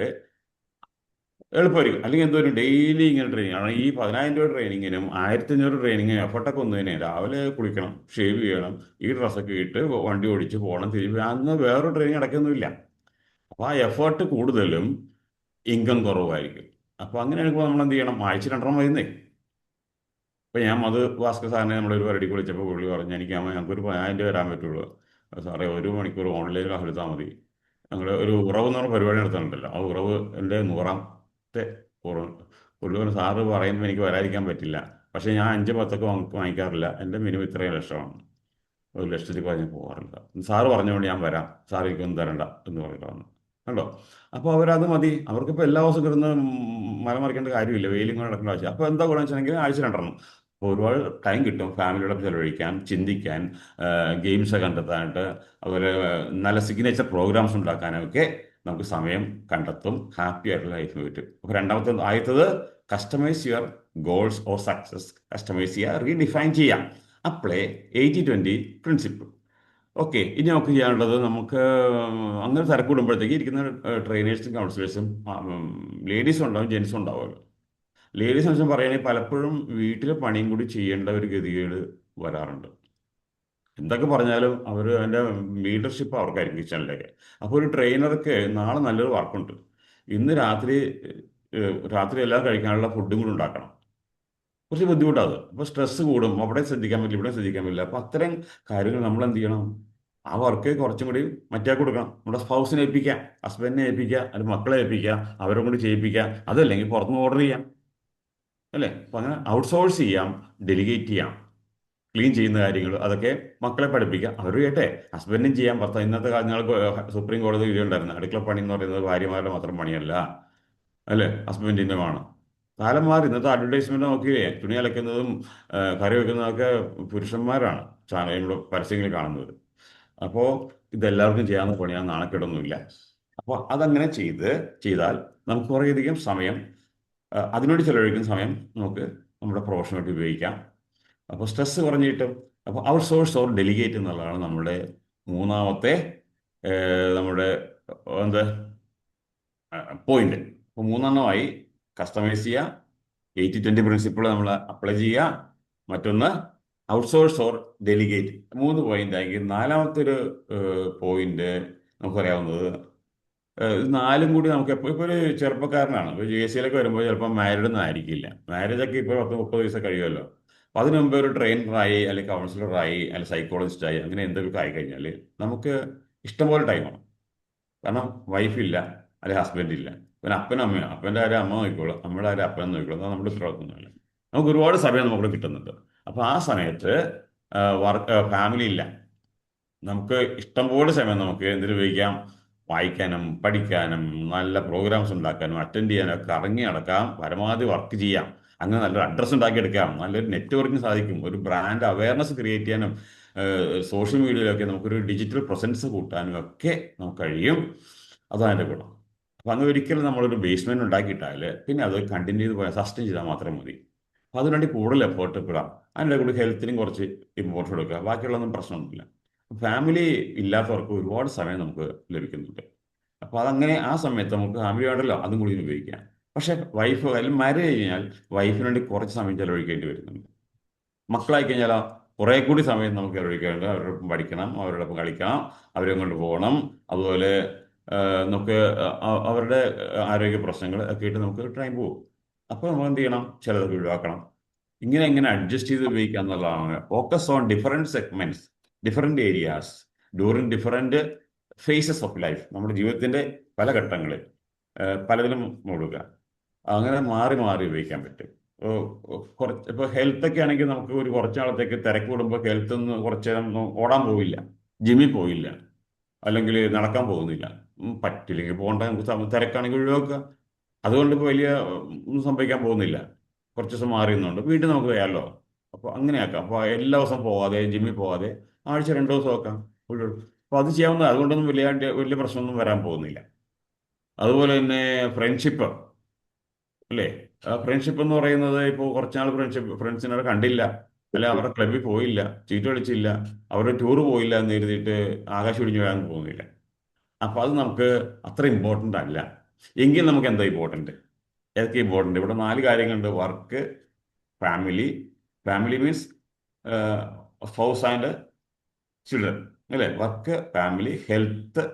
എളുപ്പമായിരിക്കും. അല്ലെങ്കിൽ എന്തോ ഡെയിലി ഇങ്ങനെ ട്രെയിനിങ് ആണ്. ഈ 10,000 രൂപ ട്രെയിനിങ്ങിനും 1500 ട്രെയിനിങ്ങിനും എഫർട്ടൊക്കെ ഒന്നതിനെ രാവിലെ കുളിക്കണം, ഷേവ് ചെയ്യണം, ഈ ഡ്രസ്സൊക്കെ ഇട്ട് വണ്ടി ഓടിച്ച് പോകണം, തിരിച്ച് അന്ന് വേറൊരു ട്രെയിനിങ് നടക്കൊന്നുമില്ല. അപ്പോൾ ആ എഫേർട്ട് കൂടുതലും ഇൻകം കുറവായിരിക്കും. അപ്പോൾ അങ്ങനെയാണെങ്കിൽ നമ്മൾ എന്ത് ചെയ്യണം? ആഴ്ച 2 വരുന്നേ. ഇപ്പോൾ ഞാൻ ഭാസ്കർ സാറിനെ നമ്മളൊരു പരിപാടിക്ക് വിളിച്ചപ്പോൾ പുള്ളി പറഞ്ഞു, ഞങ്ങൾക്കൊരു 10,000 രൂപ വരാൻ പറ്റുള്ളൂ സാറേ, 1 മണിക്കൂർ ഓൺലൈൻ ക്ലാസ് എടുത്താൽ മതി. ഞങ്ങൾ ഒരു ഉറവ് എന്ന് പറഞ്ഞ പരിപാടി നടത്തുന്നുണ്ടല്ലോ, ആ ഉറവ് എൻ്റെ 100ാമത്തെ ഉറവ്. പുള്ളി പറഞ്ഞു, സാറ് പറയുമ്പോൾ എനിക്ക് വരാതിരിക്കാൻ പറ്റില്ല, പക്ഷേ ഞാൻ 5-10 വാങ്ങിക്കാറില്ല, എൻ്റെ മിനിമം ഇത്രയും ലക്ഷമാണ്, 1 ലക്ഷത്തിൽ ഞാൻ പോകാറില്ല. സാറ് പറഞ്ഞുകൊണ്ട് ഞാൻ വരാം, സാർ എനിക്കൊന്നും തരണ്ട എന്ന് പറഞ്ഞിട്ടാണ് കണ്ടോ. അപ്പോൾ അവരത് മതി. അവർക്കിപ്പോൾ എല്ലാ ദിവസവും കിടന്ന് മറിക്കേണ്ട കാര്യമില്ല, വെയിലും കൂടെ നടക്കേണ്ട ആവശ്യം. അപ്പോൾ എന്താ ഗുണം വെച്ചിട്ടുണ്ടെങ്കിൽ ആഴ്ച 2. അപ്പോൾ ഒരുപാട് ടൈം കിട്ടും ഫാമിലിയോടൊപ്പം ചെലവഴിക്കാൻ, ചിന്തിക്കാൻ, ഗെയിംസ് കണ്ടെത്താനായിട്ട്, അതുപോലെ നല്ല സിഗ്നേച്ചർ പ്രോഗ്രാംസ് ഉണ്ടാക്കാനൊക്കെ നമുക്ക് സമയം കണ്ടെത്തും. ഹാപ്പി ആയിട്ടുള്ള ലൈഫ് പറ്റും. അപ്പോൾ ആദ്യത്തത് customise your goals or success. Customise ചെയ്യുക, റീഡിഫൈൻ ചെയ്യാം, അപ്ലൈ 80-20 പ്രിൻസിപ്പിൾ. ഓക്കെ, ഇനി നമുക്ക് ചെയ്യാനുള്ളത്, നമുക്ക് അങ്ങനെ തിരക്കൂടുമ്പോഴത്തേക്ക് ഇരിക്കുന്ന ട്രെയിനേഴ്സും കൗൺസിലേഴ്സും ലേഡീസും ഉണ്ടാവും, ജെൻസും ഉണ്ടാവുമല്ലോ. ലേഡീസ് വെച്ചാൽ പറയുകയാണെങ്കിൽ പലപ്പോഴും വീട്ടിലെ പണിയും കൂടി ചെയ്യേണ്ട ഒരു ഗതികേട് വരാറുണ്ട്. എന്തൊക്കെ പറഞ്ഞാലും അതിൻ്റെ ലീഡർഷിപ്പ് അവർക്കായിരിക്കും കിച്ചണിലേക്ക്. അപ്പോൾ ഒരു ട്രെയിനർക്ക് നാളെ നല്ലൊരു വർക്കുണ്ട്, ഇന്ന് രാത്രി എല്ലാം കഴിക്കാനുള്ള ഫുഡും കൂടി ഉണ്ടാക്കണം. കുറച്ച് ബുദ്ധിമുട്ടാണ്. അപ്പോൾ സ്ട്രെസ് കൂടും, അവിടെ ശ്രദ്ധിക്കാൻ പറ്റില്ല, ഇവിടെ ശ്രദ്ധിക്കാൻ പറ്റില്ല. അപ്പോൾ അത്തരം കാര്യങ്ങൾ നമ്മൾ എന്ത് ചെയ്യണം? ആ വർക്ക് കുറച്ചും കൂടി മറ്റേ കൊടുക്കണം. നമ്മുടെ സ്പൗസിനെ ഏൽപ്പിക്കുക, ഹസ്ബൻഡിനെ ഏൽപ്പിക്കുക, അല്ലെങ്കിൽ മക്കളെ ഏൽപ്പിക്കുക, അവരെ കൊണ്ട് ചെയ്യിപ്പിക്കുക. അതല്ലെങ്കിൽ പുറത്തുനിന്ന് ഓർഡർ ചെയ്യാം, അല്ലേ? അപ്പോൾ അങ്ങനെ ഔട്ട്സോഴ്സ് ചെയ്യാം, ഡെലിഗേറ്റ് ചെയ്യാം. ക്ലീൻ ചെയ്യുന്ന കാര്യങ്ങൾ അതൊക്കെ മക്കളെ പഠിപ്പിക്കുക, അവർ കേട്ടെ. ഹസ്ബൻഡും ചെയ്യാൻ, ഇന്നത്തെ ഞങ്ങൾക്ക് സുപ്രീം കോടതി വിധി ഉണ്ടായിരുന്നു, അടുക്കള പണി എന്ന് പറയുന്നത് ഭാര്യമാരുടെ മാത്രം പണിയല്ല, അല്ലേ? ഹസ്ബൻഡിൻ്റെ വേണം. കാലം മാറി. ഇന്നത്തെ അഡ്വർടൈസ്മെന്റ് നോക്കിയേ, തുണി അലക്കുന്നതും കറി വെക്കുന്നതൊക്കെ പുരുഷന്മാരാണ് ചാനലിലൂടെ പരസ്യങ്ങളിൽ കാണുന്നത്. അപ്പോൾ ഇതെല്ലാവർക്കും ചെയ്യാവുന്ന പണിയാണ്, നാണക്കേടൊന്നുമില്ല. അപ്പോൾ അതങ്ങനെ ചെയ്താൽ നമുക്ക് കുറേയധികം സമയം, അതിനുവേണ്ടി ചെലവഴിക്കുന്ന സമയം നമുക്ക് നമ്മുടെ പ്രൊഫഷനായിട്ട് ഉപയോഗിക്കാം. അപ്പോൾ സ്ട്രെസ് കുറഞ്ഞിട്ടും അപ്പോൾ ഔട്ട്സോഴ്സ് ഓർ ഡെലിഗേറ്റ് എന്നുള്ളതാണ് നമ്മുടെ മൂന്നാമത്തെ നമ്മുടെ എന്ത് പോയിന്റ്. അപ്പോൾ മൂന്നെണ്ണമായി കസ്റ്റമൈസ് ചെയ്യുക, 80-20 പ്രിൻസിപ്പിൾ നമ്മൾ അപ്ലൈ ചെയ്യുക, മറ്റൊന്ന് ഔട്ട്സോഴ്സ് ഓർ ഡെലിഗേറ്റ്. 3 പോയിന്റ് ആക്കി. നാലാമത്തെ ഒരു പോയിന്റ് നമുക്കറിയാവുന്നത്, ഇത് 4ഉം കൂടി നമുക്ക് ഇപ്പോൾ ഒരു ചെറുപ്പക്കാരനാണ്, ഇപ്പോൾ JC-യിലൊക്കെ വരുമ്പോൾ ചിലപ്പോൾ മാരീഡ് ഒന്നും ആയിരിക്കില്ല. മാരേജൊക്കെ ഇപ്പോൾ 10-30 വയസ്സ് കഴിയുമല്ലോ. അപ്പോൾ അതിനു മുമ്പ് ഒരു ട്രെയിനറായി അല്ലെങ്കിൽ കൗൺസിലറായി അല്ലെങ്കിൽ സൈക്കോളജിസ്റ്റായി അങ്ങനെ എന്തെങ്കിലും ആയി കഴിഞ്ഞാൽ നമുക്ക് ഇഷ്ടംപോലെ ടൈമാണ്. കാരണം വൈഫില്ല അല്ലെങ്കിൽ ഹസ്ബൻഡ് ഇല്ല, പിന്നെ അപ്പനും അമ്മയോ, അപ്പൻ്റെ ആരും അമ്മ നോക്കിക്കോളും, നമ്മുടെ ആരും അപ്പനും നോക്കിക്കോളും, അത് നമ്മുടെ ഉത്തരവാദിത്തമൊന്നുമില്ല. നമുക്ക് ഒരുപാട് സമയം നമുക്ക് കിട്ടുന്നുണ്ട്. അപ്പോൾ ആ സമയത്ത് ഫാമിലി ഇല്ല, നമുക്ക് ഇഷ്ടംപോലെ സമയം നമുക്ക് എന്തിനു ഉപയോഗിക്കാം? വായിക്കാനും പഠിക്കാനും നല്ല പ്രോഗ്രാംസ് ഉണ്ടാക്കാനും അറ്റൻഡ് ചെയ്യാനും ഒക്കെ ഇറങ്ങി നടക്കാം, പരമാവധി വർക്ക് ചെയ്യാം, അങ്ങനെ നല്ലൊരു അഡ്രസ്സ് ഉണ്ടാക്കിയെടുക്കാം, നല്ലൊരു നെറ്റ്വർക്കിംഗ് സാധിക്കും, ഒരു ബ്രാൻഡ് അവയർനെസ് ക്രിയേറ്റ് ചെയ്യാനും സോഷ്യൽ മീഡിയയിലൊക്കെ നമുക്കൊരു ഡിജിറ്റൽ പ്രസൻസ് കൂട്ടാനും ഒക്കെ നമുക്ക് കഴിയും. അതാണ് എൻ്റെ ഗുണം. അപ്പം അങ്ങനെ ഒരിക്കലും നമ്മളൊരു ബേസ്മെൻറ്റ് ഉണ്ടാക്കിയിട്ടാൽ പിന്നെ അത് കണ്ടിന്യൂ ചെയ്ത് പോയാൽ സസ്റ്റെയിൻ ചെയ്താൽ മാത്രം മതി. അപ്പോൾ അതിനുവേണ്ടി കൂടുതൽ എഫേർട്ട് ഇടാം. അതിൻ്റെ കൂടെ ഹെൽത്തിനും കുറച്ച് ഇമ്പോർട്ടൻസ് കൊടുക്കുക, ബാക്കിയുള്ളതൊന്നും പ്രശ്നമൊന്നുമില്ല. ഫാമിലി ഇല്ലാത്തവർക്ക് ഒരുപാട് സമയം നമുക്ക് ലഭിക്കുന്നുണ്ട്. അപ്പോൾ അതങ്ങനെ ആ സമയത്ത് നമുക്ക് ഫാമിലിയായിട്ടല്ലോ അതും കൂടി ഉപയോഗിക്കാം. പക്ഷേ വൈഫ് അല്ലെങ്കിൽ മാരേജ് കഴിഞ്ഞാൽ വൈഫിന് വേണ്ടി കുറച്ച് സമയം ചെലവഴിക്കേണ്ടി വരുന്നുണ്ട്. മക്കളായി കഴിഞ്ഞാൽ കുറേ കൂടി സമയം നമുക്ക് ചെലവഴിക്കേണ്ടത്, അവരോടൊപ്പം പഠിക്കണം, അവരോടൊപ്പം കളിക്കണം, അവരെ കൊണ്ട് പോകണം. അതുപോലെ നമുക്ക് അവരുടെ ആരോഗ്യ പ്രശ്നങ്ങൾ ഒക്കെ ആയിട്ട് നമുക്ക് ടൈം പോകും. അപ്പോൾ നമ്മൾ എന്ത് ചെയ്യണം? ചിലതൊക്കെ ഒഴിവാക്കണം. ഇങ്ങനെ അഡ്ജസ്റ്റ് ചെയ്ത് ഉപയോഗിക്കുക എന്നുള്ളതാണ്. Focus on different segments, different areas during different phases of life. നമ്മുടെ ജീവിതത്തിൻ്റെ പല ഘട്ടങ്ങളിൽ പലതിലും കൊടുക്കുക. അങ്ങനെ മാറി മാറി ഉപയോഗിക്കാൻ പറ്റും. ഇപ്പോൾ ഹെൽത്തൊക്കെ ആണെങ്കിൽ നമുക്ക് ഒരു കുറച്ച് നാളത്തേക്ക് തിരക്ക് കൂടുമ്പോൾ ഹെൽത്ത് ഒന്ന് കുറച്ച് നേരം ഓടാൻ പോവില്ല, ജിമ്മിൽ പോയില്ല, അല്ലെങ്കിൽ നടക്കാൻ പോകുന്നില്ല, പറ്റില്ലെങ്കിൽ പോകേണ്ട, നമുക്ക് തിരക്കാണെങ്കിൽ ഒഴിവാക്കുക. അതുകൊണ്ട് ഇപ്പോൾ വലിയ ഒന്നും സംഭവിക്കാൻ പോകുന്നില്ല. കുറച്ച് ദിവസം മാറി നിന്നുണ്ട് വീണ്ടും നമുക്ക് ചെയ്യാമല്ലോ. അപ്പോൾ അങ്ങനെയാക്കാം. അപ്പോൾ എല്ലാ ദിവസവും പോകാതെ, ജിമ്മിൽ പോകാതെ ആഴ്ച 2 ദിവസം ആക്കാം. അപ്പോൾ അത് ചെയ്യാവുന്ന, അതുകൊണ്ടൊന്നും വലിയ പ്രശ്നമൊന്നും വരാൻ പോകുന്നില്ല. അതുപോലെ തന്നെ ഫ്രണ്ട്ഷിപ്പ് അല്ലേ? ഫ്രണ്ട്ഷിപ്പ് എന്ന് പറയുന്നത് ഇപ്പോൾ കുറച്ചാൾ ഫ്രണ്ട്സിനെ കണ്ടില്ല, അല്ലെ അവരുടെ ക്ലബ്ബിൽ പോയില്ല, ചീട്ട് കളിച്ചില്ല, അവരുടെ ടൂർ പോയില്ല എന്ന് എഴുതിയിട്ട് ആകാശം ഒടിഞ്ഞു വരാൻ പോകുന്നില്ല. അപ്പോൾ അത് നമുക്ക് അത്ര ഇമ്പോർട്ടൻ്റ് അല്ല. എങ്കിൽ നമുക്ക് എന്താ ഇമ്പോർട്ടൻ്റ്? ഏതൊക്കെ ഇമ്പോർട്ടൻ്റ്? ഇവിടെ 4 കാര്യങ്ങളുണ്ട്. Work, family means spouse and children അല്ലേ? വർക്ക്, ഫാമിലി, ഹെൽത്ത്,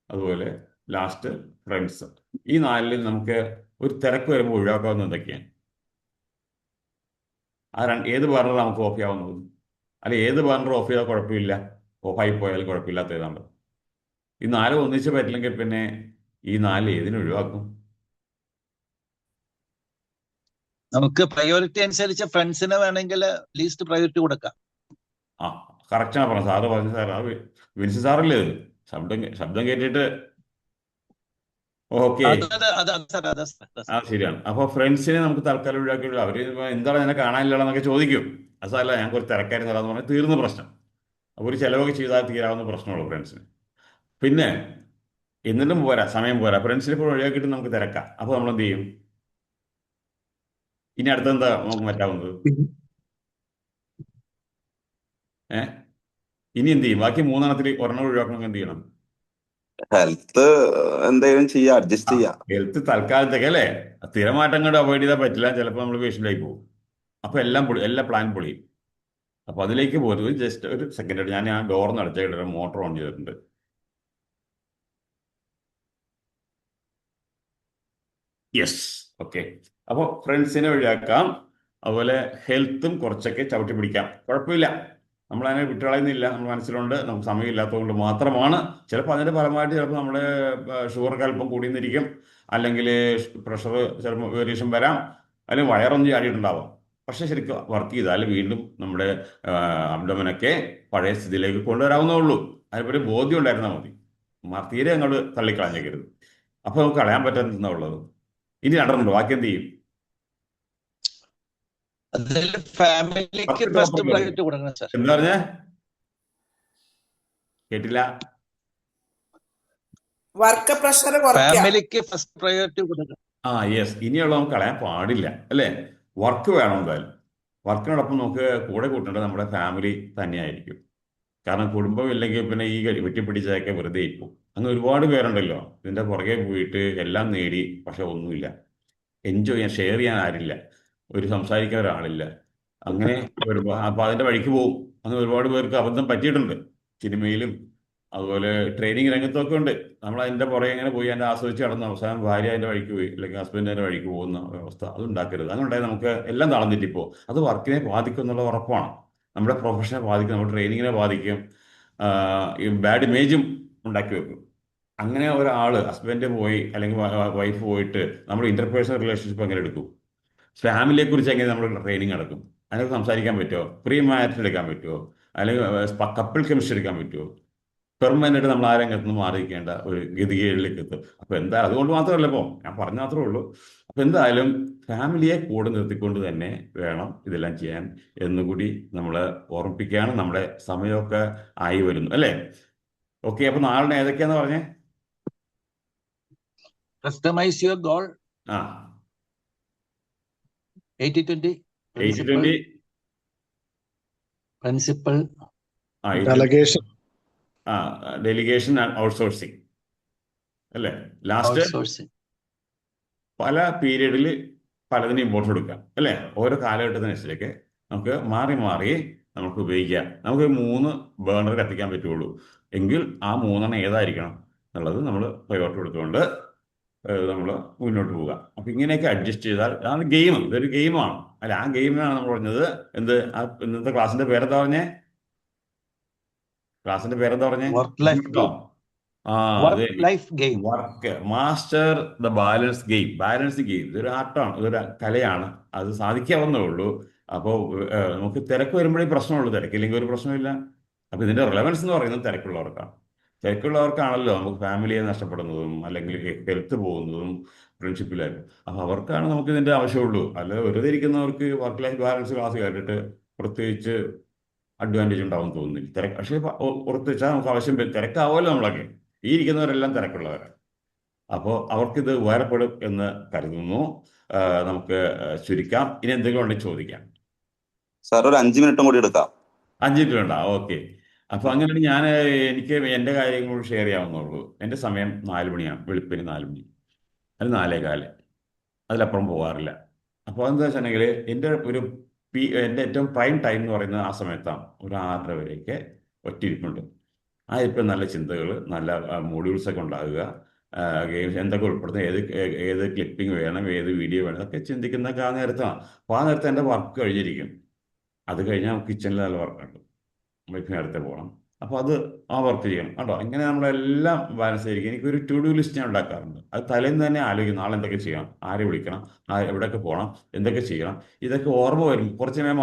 അതുപോലെ ലാസ്റ്റ് ഫ്രണ്ട്സ്. ഈ 4ൽ നമുക്ക് ഒരു തിരക്ക് വരുമ്പോൾ ഒഴിവാക്കാവുന്ന എന്തൊക്കെയാണ്? ഏത് ബർണർ നമുക്ക് ഓഫ് ചെയ്യാവുന്നത്? അല്ല, ഏത് ബർണർ ഓഫ് ചെയ്താൽ കുഴപ്പമില്ല, ഓഫായി പോയാൽ കുഴപ്പമില്ലാത്ത ഏതാണ്ട്. ഈ 4 ഒന്നിച്ച് പറ്റില്ലെങ്കിൽ പിന്നെ ഈ 4 ഏതിനും ഒഴിവാക്കും? നമുക്ക് പ്രയോറിറ്റി അനുസരിച്ച് ഫ്രണ്ട്സിന് വേണമെങ്കിൽ ലീസ്റ്റ് പ്രയോറിറ്റി കൊടുക്കാം. കറക്റ്റാണ് പറഞ്ഞത് സാറ് പറഞ്ഞു. സാർ അത് വിൻസി സാറല്ലേ അത്? ശബ്ദം കേട്ടിട്ട് ഓക്കെ, ശരിയാണ്. അപ്പോൾ ഫ്രണ്ട്സിനെ നമുക്ക് തൽക്കാലം ഒഴിവാക്കിയുള്ളൂ. അവർ എന്താണ് എന്നെ കാണാനില്ല എന്നൊക്കെ ചോദിക്കും. അതല്ല, ഞാൻ കുറച്ച് തിരക്കായിരുന്നില്ല എന്ന് പറഞ്ഞാൽ തീർന്ന പ്രശ്നം. അപ്പോൾ ഒരു ചിലവൊക്കെ ചെയ്താൽ തീരാവുന്ന പ്രശ്നമുള്ളൂ ഫ്രണ്ട്സിന്. പിന്നെ എന്നിട്ടും പോരാ, സമയം പോരാ, ഫ്രണ്ട്സിനെ ഇപ്പോൾ ഒഴിവാക്കിയിട്ട് നമുക്ക് തിരക്കാം. അപ്പോൾ നമ്മൾ എന്ത് ചെയ്യും? ഇനി അടുത്തെന്താ നമുക്ക് മാറ്റാവുന്നത്? ഇനി എന്ത് ചെയ്യും? ബാക്കി 3 ഒരെണ്ണം ഒഴിവാക്കണമെങ്കിൽ എന്ത് ചെയ്യണം? ഹെൽത്ത് എന്തെങ്കിലും ചെയ്യാം, അഡ്ജസ്റ്റ് ചെയ്യാം. ഹെൽത്ത് തൽക്കാലത്തേക്ക് അല്ലേ? സ്ഥിരമായിട്ട് അങ്ങോട്ട് അവോയ്ഡ് ചെയ്താൽ പറ്റില്ല, ചിലപ്പോൾ നമ്മൾ പേഷ്യൻ്റായി പോകും. അപ്പോൾ എല്ലാ പ്ലാൻ പൊളിയും. അപ്പോൾ അതിലേക്ക് പോരുന്നത് ജസ്റ്റ് ഒരു സെക്കൻഡ്. ഞാൻ ആ ഡോറിന് അടച്ചിട്ട് മോട്ടോർ ഓൺ ചെയ്തിട്ടുണ്ട്. Yes, okay. അപ്പോൾ ഫ്രണ്ട്സിനെ ഒഴിവാക്കാം. അതുപോലെ ഹെൽത്തും കുറച്ചൊക്കെ ചവിട്ടി പിടിക്കാം, കുഴപ്പമില്ല. നമ്മളതിനെ വിട്ടുകളയുന്നില്ല, നമ്മൾ മനസ്സിലുണ്ട്. നമുക്ക് സമയമില്ലാത്തതുകൊണ്ട് മാത്രമാണ്. ചിലപ്പോൾ അതിൻ്റെ ഫലമായിട്ട് ചിലപ്പോൾ നമ്മുടെ ഷുഗർ അല്പം കൂടിയെന്നിരിക്കും, അല്ലെങ്കിൽ പ്രഷർ ചിലപ്പോൾ വേരിയേഷൻ വരാം, അല്ലെങ്കിൽ വയറൊന്നും ചാടിയിട്ടുണ്ടാവാം. പക്ഷെ ശരിക്കും വർക്ക് ചെയ്താൽ വീണ്ടും നമ്മുടെ അബ്ഡോമനൊക്കെ പഴയ സ്ഥിതിയിലേക്ക് കൊണ്ടുവരാവുന്നേ ഉള്ളൂ. അതിനൊരു ബോധ്യം ഉണ്ടായിരുന്നാൽ മതി. തീരെ അങ്ങോട്ട് തള്ളിക്കളഞ്ഞേക്കരുത്. അപ്പോൾ നമുക്ക് കളയാൻ പറ്റുന്ന ഉള്ളത്. ഇനി 2 ബാക്കി എന്ത് ചെയ്യും? ഫാമിലിക്ക് ഫസ്റ്റ് പ്രയോറിറ്റി കൊടുക്കണം സാർ. എന്താ പറഞ്ഞേ? കേട്ടില്ല. വർക്ക് പ്രഷർ ഫാമിലിക്ക് ഫസ്റ്റ് പ്രയോറിറ്റി കൊടുക്കണം. യെസ്. ഇനിയുള്ള നമുക്ക് കളയാൻ പാടില്ല അല്ലേ? വർക്ക് വേണം എന്തായാലും. വർക്കിനോടൊപ്പം നമുക്ക് കൂടെ കൂട്ടേണ്ടത് നമ്മുടെ ഫാമിലി തന്നെയായിരിക്കും. കാരണം കുടുംബം ഇല്ലെങ്കിൽ പിന്നെ ഈ വെട്ടിപ്പിടിച്ചതൊക്കെ വെറുതെ ഇരിക്കും. അങ്ങനെ ഒരുപാട് പേരുണ്ടല്ലോ ഇതിൻ്റെ പുറകെ പോയിട്ട് എല്ലാം നേടി, പക്ഷെ ഒന്നുമില്ല. എൻജോയ് ചെയ്യാൻ, ഷെയർ ചെയ്യാൻ ആരില്ല, ഒരു സംസാരിക്കാൻ ഒരാളില്ല. അങ്ങനെ അപ്പോൾ അതിൻ്റെ വഴിക്ക് പോകും. അങ്ങനെ ഒരുപാട് പേർക്ക് അബദ്ധം പറ്റിയിട്ടുണ്ട് സിനിമയിലും അതുപോലെ ട്രെയിനിങ് രംഗത്തൊക്കെ ഉണ്ട്. നമ്മൾ അതിൻ്റെ പുറകെ ഇങ്ങനെ പോയി അതിൻ്റെ ആസ്വദിച്ച് നടന്ന് അവസാനം ഭാര്യ അതിൻ്റെ വഴിക്ക് പോയി അല്ലെങ്കിൽ ഹസ്ബൻഡ് അതിൻ്റെ വഴിക്ക് പോകുന്ന അവസ്ഥ അത് ഉണ്ടാക്കരുത്. അങ്ങനെ നമുക്ക് എല്ലാം താളം തെറ്റിപ്പോ അത് വർക്കിനെ ബാധിക്കും എന്നുള്ളത് ഉറപ്പാണ്. നമ്മുടെ പ്രൊഫഷനെ ബാധിക്കും, നമ്മുടെ ട്രെയിനിങ്ങിനെ ബാധിക്കും, ഈ ബാഡ് ഇമേജും ഉണ്ടാക്കി വെക്കും. അങ്ങനെ ഒരാൾ ഹസ്ബൻഡ് പോയി അല്ലെങ്കിൽ വൈഫ് പോയിട്ട് നമ്മൾ ഇന്റർപേഴ്സണൽ റിലേഷൻഷിപ്പ് എങ്ങനെ എടുക്കും? ഫാമിലിയെ കുറിച്ച് എങ്ങനെ നമ്മൾ ട്രെയിനിങ് നടക്കും? അതിനൊക്കെ സംസാരിക്കാൻ പറ്റുമോ? പ്രീ മാരിറ്റൽ എടുക്കാൻ പറ്റുമോ? അല്ലെങ്കിൽ കപ്പിൾ കെമിസ്ട്രി എടുക്കാൻ പറ്റുമോ? പെർമനന്റ് നമ്മൾ ആ രംഗത്ത് നിന്ന് മാറിയിരിക്കേണ്ട ഒരു ഗതികേടിലേക്ക് എത്തും. അപ്പൊ എന്താ, അതുകൊണ്ട് മാത്രമല്ല ഇപ്പോൾ ഞാൻ പറഞ്ഞ മാത്രമേ ഉള്ളൂ. അപ്പൊ എന്തായാലും ഫാമിലിയെ കൂടെ നിർത്തിക്കൊണ്ട് തന്നെ വേണം ഇതെല്ലാം ചെയ്യാൻ എന്നുകൂടി നമ്മൾ ഓർമ്മിപ്പിക്കുകയാണ്. നമ്മുടെ സമയമൊക്കെ ആയി വരുന്നു അല്ലേ? ഓക്കെ, അപ്പൊ നാളെ ഏതൊക്കെയാന്ന് പറഞ്ഞേ? Customize your goal. ആ 80-20. 80-20. Principal. ആ Delegation. ഡെലിഗേഷൻ ആൻഡ് ഔട്ട്സോഴ്സിങ് അല്ലേ? Last Outsourcing. പല പീരീഡിൽ പലതിനും ഇമ്പോർട്ടൻസ് കൊടുക്കാം അല്ലേ? ഓരോ കാലഘട്ടത്തിനനുസരിച്ചൊക്കെ നമുക്ക് മാറി മാറി നമുക്ക് ഉപയോഗിക്കാം. നമുക്ക് 3 ബേണർ കത്തിക്കാൻ പറ്റുള്ളൂ എങ്കിൽ ആ 3 ഏതായിരിക്കണം എന്നുള്ളത് നമ്മൾ പ്രയോറിറ്റി കൊടുത്തുകൊണ്ട് നമ്മൾ മുന്നോട്ട് പോവുക. അപ്പം ഇങ്ങനെയൊക്കെ അഡ്ജസ്റ്റ് ചെയ്താൽ അതാണ് ഗെയിം. ഇതൊരു ഗെയിമാണ് അല്ല, ആ ഗെയിമിനാണ് നമ്മൾ പറഞ്ഞത് എന്ത്. ഇന്നത്തെ ക്ലാസ്സിന്റെ പേരെന്താ പറഞ്ഞേ? ക്ലാസ്സിന്റെ പേരെന്താ പറഞ്ഞേ? Work life game. അതെ, Work life game. Work master the balance game. Balance game ഇതൊരു ആർട്ടാണ്, ഇതൊരു കലയാണ്. അത് സാധിക്കാവുന്നേ ഉള്ളൂ. അപ്പോൾ നമുക്ക് തിരക്ക് വരുമ്പോഴേ പ്രശ്നമുള്ളൂ, തിരക്കില്ലെങ്കിൽ ഒരു പ്രശ്നമില്ല. അപ്പോൾ ഇതിന്റെ റിലവൻസ് എന്ന് പറയുന്നത് തിരക്കുള്ളവർക്കാണ്. തിരക്കുള്ളവർക്കാണല്ലോ നമുക്ക് ഫാമിലിയെ നഷ്ടപ്പെടുന്നതും അല്ലെങ്കിൽ ഹെൽത്ത് പോകുന്നതും ഫ്രണ്ട്ഷിപ്പിലായിരുന്നു. അപ്പോൾ അവർക്കാണ് നമുക്ക് ഇതിന്റെ ആവശ്യമുള്ളൂ. അല്ലാതെ വെറുതെ ഇരിക്കുന്നവർക്ക് വർക്ക് ലൈഫ് ബാലൻസ് ക്ലാസ് കേട്ടിട്ട് പ്രത്യേകിച്ച് അഡ്വാൻറ്റേജ് ഉണ്ടാവും തോന്നുന്നില്ല. പക്ഷേ പുറത്ത് വെച്ചാൽ നമുക്ക് ആവശ്യം തിരക്കാവുമല്ലോ. നമ്മളൊക്കെ ഈ ഇരിക്കുന്നവരെല്ലാം തിരക്കുള്ളവരാണ്. അപ്പോൾ അവർക്കിത് ഉപകാരപ്പെടും എന്ന് കരുതുന്നു. നമുക്ക് ചുരുക്കാം. ഇനി എന്തെങ്കിലും ഉണ്ടെങ്കിൽ ചോദിക്കാം. സാർ ഒരു 5 മിനിറ്റും കൂടി എടുക്കാം. 5 മിനിറ്റ് വേണ്ട? ഓക്കെ. അപ്പോൾ അങ്ങനെയാണ് എനിക്ക് എൻ്റെ കാര്യങ്ങൾ ഷെയർ ചെയ്യാവുന്നുള്ളൂ. എൻ്റെ സമയം 4 മണിയാണ്, വെളുപ്പിന് 4 മണി, അത് 4:15, അതിലപ്പുറം പോകാറില്ല. അപ്പോൾ എന്താ വെച്ചിട്ടുണ്ടെങ്കിൽ എൻ്റെ ഏറ്റവും പ്രൈം ടൈം എന്ന് പറയുന്നത് ആ സമയത്താണ്. ഒരു 6:30 വരെയൊക്കെ ഒറ്റയിരിപ്പുണ്ട്. ആ ഇപ്പം നല്ല ചിന്തകൾ, നല്ല മോഡ്യൂൾസൊക്കെ ഉണ്ടാകുക, ഗെയിംസ് എന്തൊക്കെ ഉൾപ്പെടുത്തുന്നത്, ഏത് ക്ലിപ്പിംഗ് വേണം, ഏത് വീഡിയോ വേണം, അതൊക്കെ ചിന്തിക്കുന്നതൊക്കെ ആ നേരത്താണ്. അപ്പോൾ ആ നേരത്തെ എൻ്റെ വർക്ക് കഴിഞ്ഞിരിക്കും. അത് കഴിഞ്ഞാൽ കിച്ചണിൽ നല്ല വർക്കുണ്ട്, വൈഫ് നേരത്തെ പോകണം. അപ്പോൾ ആ വർക്ക് ചെയ്യണം കേട്ടോ. ഇങ്ങനെ നമ്മളെല്ലാം ബാലൻസ് ചെയ്തിരിക്കും. എനിക്കൊരു ടു ഡു ലിസ്റ്റ് ഞാൻ ഉണ്ടാക്കാറുണ്ട്. അത് തലേന്ന് തന്നെ ആലോചിക്കും, നാളെ എന്തൊക്കെ ചെയ്യണം, ആരെ വിളിക്കണം, എവിടെയൊക്കെ പോകണം, എന്തൊക്കെ ചെയ്യണം. ഇതൊക്കെ ഓർമ്മ വരും. കുറച്ച് സമയം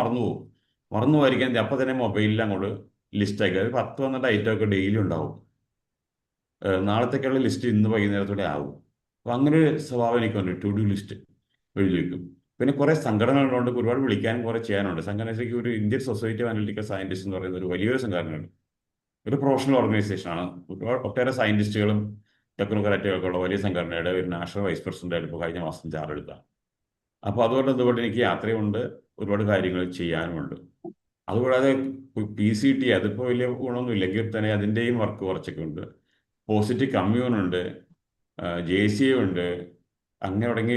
മറന്നു പോയിരിക്കാൻ അപ്പം തന്നെ മൊബൈലിൽ അങ്ങോട്ട് ലിസ്റ്റാക്കി, അത് 10-12 ഐറ്റമൊക്കെ ഡെയിലി ഉണ്ടാവും. നാളത്തേക്കുള്ള ലിസ്റ്റ് ഇന്ന് വൈകുന്നേരത്തോടെ ആവും. അപ്പോൾ അങ്ങനെ ഒരു സ്വഭാവം എനിക്കുണ്ട്. ടു ഡു ലിസ്റ്റ് എഴുതി വയ്ക്കും. പിന്നെ കുറേ സംഘടനകളുണ്ട്, ഒരുപാട് വിളിക്കാനും കുറേ ചെയ്യാനുണ്ട്. സംഘടനയ്ക്ക് ഒരു Indian society of analytical scientist എന്ന് പറയുന്ന ഒരു വലിയൊരു സംഘടനയുണ്ട്. ഒരു പ്രൊഫഷണൽ ഓർഗനൈസേഷനാണ്. ഒട്ടേറെ സയൻറ്റിസ്റ്റുകളും ടെക്നോക്രാറ്റുകളൊക്കെ ഉള്ള വലിയ സംഘടനയുടെ ഒരു നാഷണൽ വൈസ് പ്രസിഡന്റായിട്ട് ഇപ്പോൾ കഴിഞ്ഞ മാസം ചാർജ് എടുത്താണ്. അപ്പോൾ അതുകൊണ്ട് എനിക്ക് യാത്രയുണ്ട്, ഒരുപാട് കാര്യങ്ങൾ ചെയ്യാനുമുണ്ട്. അതുകൂടാതെ PCT അതിപ്പോൾ വലിയ ഗുണമൊന്നും ഇല്ലെങ്കിൽ തന്നെ അതിൻ്റെയും വർക്ക് കുറച്ചൊക്കെ ഉണ്ട്. പോസിറ്റീവ് കമ്മ്യൂണുണ്ട്, JCA ഉണ്ട്, അങ്ങനെ തുടങ്ങി